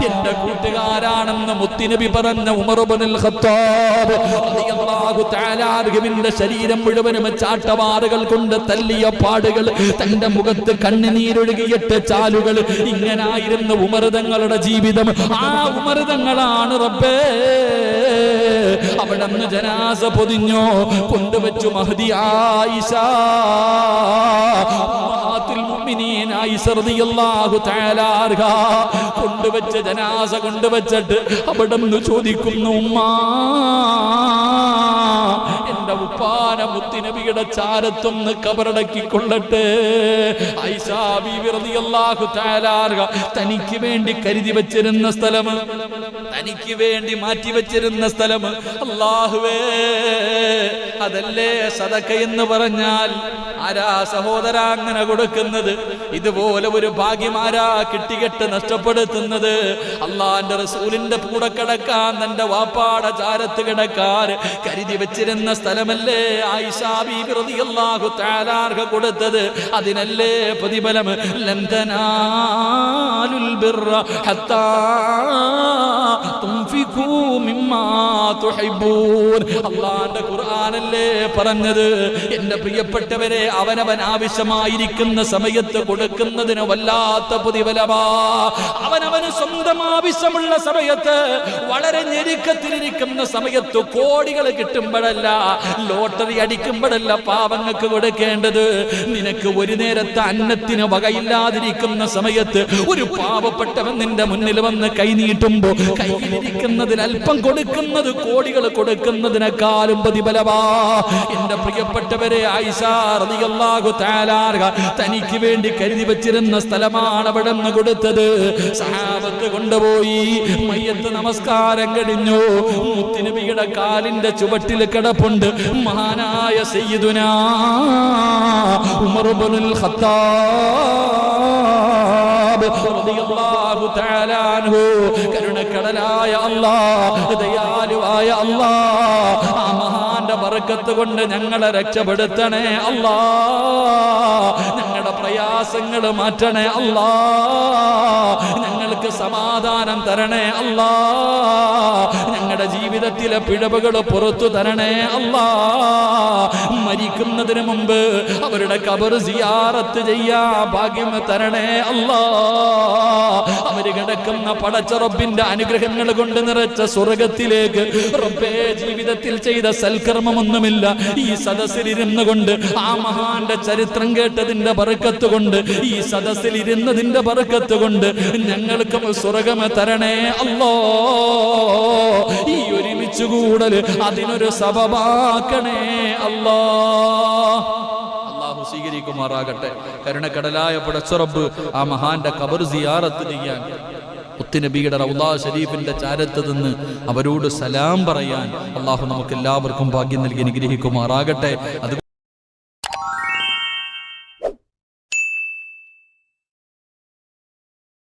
Speaker 1: എന്റെ കൂട്ടുകാരാണെന്ന് മുത്തുനബി പറഞ്ഞ ഉമർ ഇബ്നുൽ ഖത്താബ് റളിയല്ലാഹു തആല അൻഹുവിന്റെ ശരീരം മുഴുവനും ചാട്ടവാറുകൾ കൊണ്ട് തല്ലിയ പാടുകൾ, തന്റെ മുഖത്ത് കണ്ണുനീരൊഴുകിയിട്ട് ചാലുകൾ. ഇങ്ങനായിരുന്നു ഉമർ തങ്ങളുടെ ജീവിതം. ആ ഉമർ തങ്ങളാണ് റബ്ബേ അവിടുന്ന് ജനാസ പൊതിഞ്ഞു കൊണ്ടുവച്ചു. മഹ്ദി ആയിഷ, ഉമ്മഹാത്തുൽ മുഅ്മിനീൻ ആയിഷ റളിയല്ലാഹു തആല അൻഹ കൊണ്ടുവച്ച ജനാസ കൊണ്ടുവച്ചിട്ട് അവിടുന്ന് ചോദിക്കുന്നു, ഉമ്മ, എന്റെ ഉപ്പാന മുത്തുനബിയുടെ ചാരത്തൊന്ന് കബറടക്കിക്കൊള്ളട്ടെ. ആയിഷാ ബീവി റളിയല്ലാഹു തആല തനിക്ക് വേണ്ടി കരുതി വെച്ചിരുന്ന സ്ഥലം, തനിക്ക് വേണ്ടി മാറ്റി വെച്ചിരുന്ന സ്ഥലം, അല്ലാഹുവേ അതല്ലേ സദഖ എന്ന് പറഞ്ഞാൽ. ആരാ സഹോദര അങ്ങനെ കൊടുക്കുന്നത്? ഇതുപോലെ ഒരു ഭാഗ്യം ആരാ കിട്ടികെട്ട് നഷ്ടപ്പെടുത്തുന്നത്? അള്ളാന്റെ റസൂലിന്റെ കൂടെ കിടക്കാൻ, തന്റെ വാപ്പാടെ ചാരത്ത് കിടക്കാൻ കരുതി വെച്ചിരുന്ന സ്ഥലമല്ലേ ആയിഷാ ബീബി റളിയല്ലാഹു തആല കൊടുത്തത്? അതിനല്ലേ പ്രതിഫലം. ലൻ തനാലുൽ ബിർറ ഹത്താ തുൻഫിഖൂ മിമ്മാ തുഹിബ്ബൂൻ. അല്ലാഹുവിന്റെ ഖുർആനല്ലേ പറഞ്ഞത്? എന്റെ പ്രിയപ്പെട്ടവരെ, അവനവൻ ആവശ്യമായിരിക്കുന്ന സമയത്ത് കൊടുക്കുന്നതിന് വല്ലാത്ത പ്രതിഫലമാ. അവനവന് സ്വന്തം ആവശ്യമുള്ള സമയത്ത്, വളരെ ഞെരുക്കത്തിലിരിക്കുന്ന സമയത്ത്, കോടികൾ കിട്ടുമ്പോഴല്ല, ലോട്ടറി അടിക്കുമ്പോഴല്ല പാവങ്ങൾക്ക് കൊടുക്കേണ്ടത്. നിനക്ക് ഒരു നേരത്തെ അന്നത്തിന് വകയില്ലാതിരിക്കുന്ന സമയത്ത് ഒരു പാവപ്പെട്ടവൻ നിന്റെ മുന്നിൽ വന്ന് കൈ നീട്ടുമ്പോ കയ്യിലിരിക്കുന്നതിൽ അല്പം കൊടുക്കുന്നത് കോടികൾ കൊടുക്കുന്നതിനേക്കാളും പ്രതിഫലമാ. എന്റെ പ്രിയപ്പെട്ടവരെ, ആയിഷാ റളിയല്ലാഹു തആല തനിക്ക് വേണ്ടി കരുതി വെച്ചിരുന്ന സ്ഥലമാണ് അവിടെ നിന്ന് കൊടുത്തത്. സഹാബത്ത് കൊണ്ടുപോയി. മയ്യത്ത് നമസ്കാരം കഴിഞ്ഞു. മുത്തുനബിയുടെ കാലിന്റെ ചുവട്ടിൽ കിടപ്പുണ്ട് മഹാനായ സയ്യിദുനാ ഉമർ ഇബ്നുൽ ഖത്താബ് റളിയല്ലാഹു തആല അൻഹു. കരുണക്കടലായ അല്ലാഹ്, ദയാലുവായ അല്ലാഹ്, ആ മഹാന്റെ ബർക്കത്ത് കൊണ്ട് ഞങ്ങളെ രക്ഷപ്പെടുത്തണേ അല്ലാ. ഞങ്ങളുടെ പ്രയാസങ്ങൾ മാറ്റണേ അല്ലാ. ഞങ്ങൾക്ക് സമാധാനം തരണേ അല്ലാ. ഞങ്ങളുടെ ജീവിതത്തിലെ പിഴവുകൾ പുറത്തു തരണേ അല്ലാ. മരിക്കുന്നതിന് മുമ്പ് അവരുടെ ഖബർ സിയാറത്ത് ചെയ്യാ ഭാഗ്യം തരണേ അല്ലാ. അവര് കിടക്കുന്ന പടച്ച റബ്ബിന്റെ അനുഗ്രഹങ്ങൾ കൊണ്ട് നിറച്ച സ്വർഗത്തിലേക്ക് റബ്ബേ, ജീവിതത്തിൽ ചെയ്ത സൽക്കർമ്മമൊന്നുമില്ല, ഈ സദസ്സിൽ ഇരുന്നു കൊണ്ട്, ആ മഹാന്റെ ചരിത്രം കേട്ടതിന്റെ ബർക്കത്ത് കൊണ്ട്, ഈ സദസ്സിൽ ഇരുന്നതിന്റെ ബർക്കത്ത് കൊണ്ട് ഞങ്ങൾക്ക് സ്വർഗം തരണേ അല്ലാ. ഈ ഒരുമിച്ച് കൂടൽ അതിനൊരു സബബാക്കണേ അല്ലാ. അല്ലാഹു സ്വീകരിക്കുമാറാകട്ടെ. കരുണക്കടലായ പടച്ച റബ്ബ് ആ മഹാന്റെ ഖബർ സിയാറത്ത് ചെയ്യാൻ, മുത്തുനബിയുടെ റൗളാ ശരീഫിന്റെ ചാരത്ത് നിന്ന് അവരോട് സലാം പറയാൻ അല്ലാഹു നമുക്ക് എല്ലാവർക്കും ഭാഗ്യം നൽകി അനുഗ്രഹിക്കുമാറാകട്ടെ. അത്